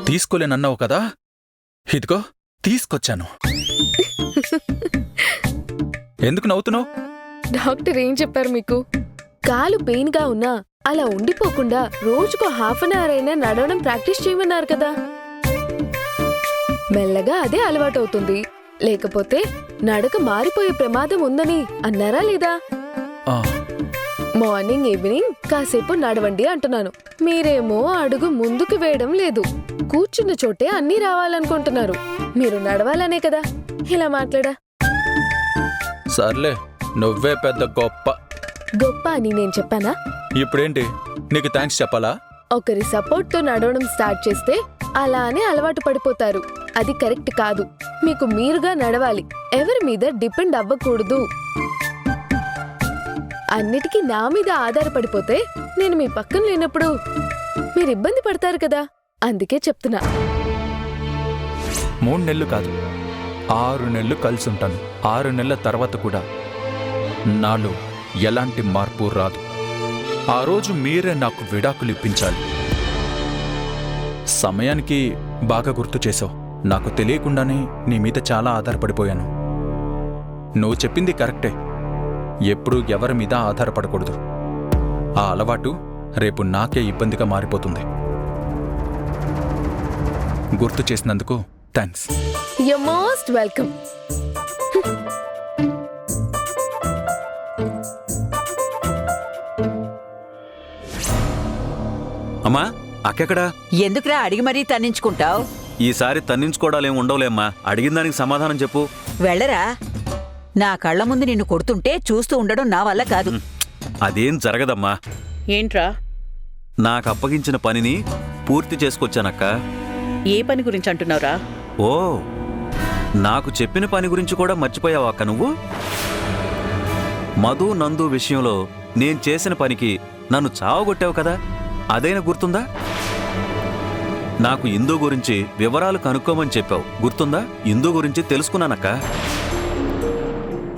తీసుకోలేనన్నావు కదా, ఇదిగో తీసుకొచ్చాను. ఎందుకు నవ్వుతున్నావు? డాక్టర్ ఏం చెప్పారు మీకు? కాలు పెయిన్ గా ఉన్నా అలా ఉండిపోకుండా రోజుకు ½ అన్ అవర్ అయినా నడవడం ప్రాక్టీస్ చేయమన్నారు కదా. మెల్లగా అదే అలవాటు అవుతుంది, లేకపోతే నడక మారిపోయే ప్రమాదం ఉందని అన్నారా లేదా? మార్నింగ్ ఈవినింగ్ కాసేపు నడవండి అంటున్నాను, మీరేమో అడుగు ముందుకు వేయడం లేదు. కూర్చున్న చోటే అన్నీ రావాలనుకుంటున్నారు. మీరు నడవాలనే కదా ఇలా మాట్లాడా. సర్లే, నువ్వే పెద్ద గొప్ప. గొప్ప అని నేను చెప్పానా? ఇప్పుడేంటి, నీకు థ్యాంక్స్ చెప్పాలా? ఒకరి సపోర్ట్ తో నడవడం స్టార్ట్ చేస్తే అలానే అలవాటు పడిపోతారు. అది కరెక్ట్ కాదు. మీకు మీరుగా నడవాలి, ఎవరి మీద డిపెండ్ అవ్వకూడదు. అన్నిటికీ నా మీద ఆధారపడిపోతే నేను మీ పక్కన లేనప్పుడు మీరు ఇబ్బంది పడతారు కదా, అందుకే చెప్తున్నా. 3 నెలలు కాదు, 6 నెలలు కలిసి ఉంటాను. 6 నెలల తర్వాత కూడా నాలో ఎలాంటి మార్పు రాదు. ఆ రోజు మీరే నాకు విడాకులు ఇప్పించాలి. సమయానికి బాగా గుర్తు చేసావు. నాకు తెలియకుండానే నీ మీద చాలా ఆధారపడిపోయాను. నువ్వు చెప్పింది కరెక్టే. ఎప్పుడూ ఎవరి మీద ఆధారపడకూడదు. ఆ అలవాటు రేపు నాకే ఇబ్బందిగా మారిపోతుంది. గుర్తు చేసినందుకు థ్యాంక్స్. You most welcome. అమ్మా, అక్కెక్కడా? ఎందుకురా అడిగి మరీ తన్నించుకుంటావు? ఈసారి తన్నించుకోవడాలేం ఉండవులేమ్మా. అడిగిన దానికి సమాధానం చెప్పు. వెళ్ళరా. నా కళ్ళ ముందు నిన్ను కొడుతుంటే చూస్తూ ఉండడం నా వల్ల కాదు. అదేం జరగదమ్మా. ఏంట్రా? నాకు అప్పగించిన పనిని పూర్తి చేసుకొచ్చానక్క. ఏ పని గురించి అంటున్నావురా? ఓ, నాకు చెప్పిన పని గురించి కూడా మర్చిపోయావా అక్క నువ్వు? మధు నందు విషయంలో నేను చేసిన పనికి నన్ను చావగొట్టావు కదా, అదైనా గుర్తుందా? నాకు ఇందు గురించి వివరాలు కనుక్కోమని చెప్పావు, గుర్తుందా? ఇందు గురించి తెలుసుకున్నానక్క.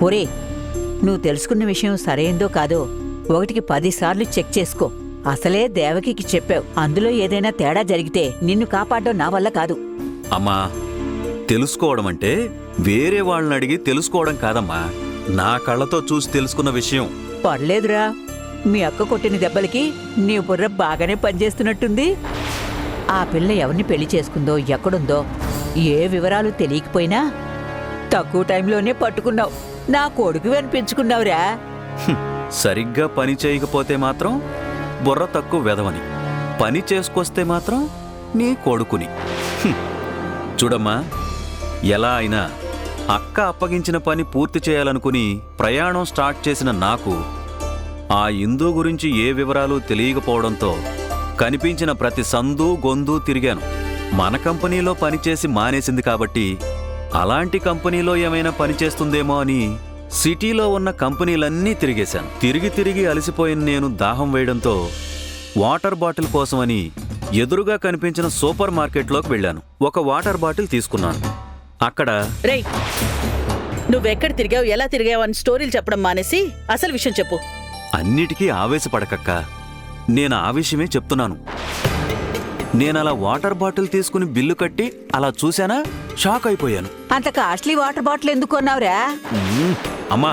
ఒరే, నువ్వు తెలుసుకున్న విషయం సరైందో కాదో 1కి 10 సార్లు చెక్ చేసుకో. అసలే దేవకికి చెప్పావు. అందులో ఏదైనా తేడా జరిగితే నిన్ను కాపాడడం నా వల్ల కాదు. అమ్మా, తెలుసుకోవడం అంటే వేరే వాళ్ళని అడిగి తెలుసుకోవడం కాదమ్మా, నా కళ్ళతో చూసి తెలుసుకున్న విషయం. పర్లేదురా, మీ అక్క కొట్టిన దెబ్బలకి నీ బుర్ర బాగానే పనిచేస్తున్నట్టుంది. ఆ పిల్ల ఎవరిని పెళ్లి చేసుకుందో, ఎక్కడుందో ఏ వివరాలు తెలియకపోయినా తక్కువ టైంలోనే పట్టుకున్నావు. నా కొడుకు అనిపించుకున్నావురా. సరిగ్గా పని చేయకపోతే మాత్రం బుర్ర తక్కువ వెదవని, పని చేసుకొస్తే మాత్రం నీ కొడుకుని. చూడమ్మా, ఎలా అయినా అక్క అప్పగించిన పని పూర్తి చేయాలనుకుని ప్రయాణం స్టార్ట్ చేసిన నాకు ఆ ఇందు గురించి ఏ వివరాలు తెలియకపోవడంతో కనిపించిన ప్రతి సందు గొందు తిరిగాను. మన కంపెనీలో పనిచేసి మానేసింది కాబట్టి అలాంటి కంపెనీలో ఏమైనా పనిచేస్తుందేమో అని సిటీలో ఉన్న కంపెనీలన్నీ తిరిగేశాను. తిరిగి తిరిగి అలసిపోయిన నేను దాహం వేయడంతో వాటర్ బాటిల్ కోసమని ఎదురుగా కనిపించిన సూపర్ మార్కెట్లోకి వెళ్ళాను. ఒక వాటర్ బాటిల్ తీసుకున్నాను. అక్కడ రేయ్, నువ్వెక్కడ తిరిగావు, ఎలా తిరిగావు అని స్టోరీలు చెప్పడం మానేసి అసలు విషయం చెప్పు. అన్నిటికీ ఆవేశపడకక్క, నేను ఆ విషయమే చెప్తున్నాను. నేనలా వాటర్ బాటిల్ తీసుకుని బిల్లు కట్టి అలా చూశానా, షాక్ అయిపోయాను. అంత కాస్ట్లీ వాటర్ బాటిల్ ఎందుకు కొన్నావురా? అమ్మా,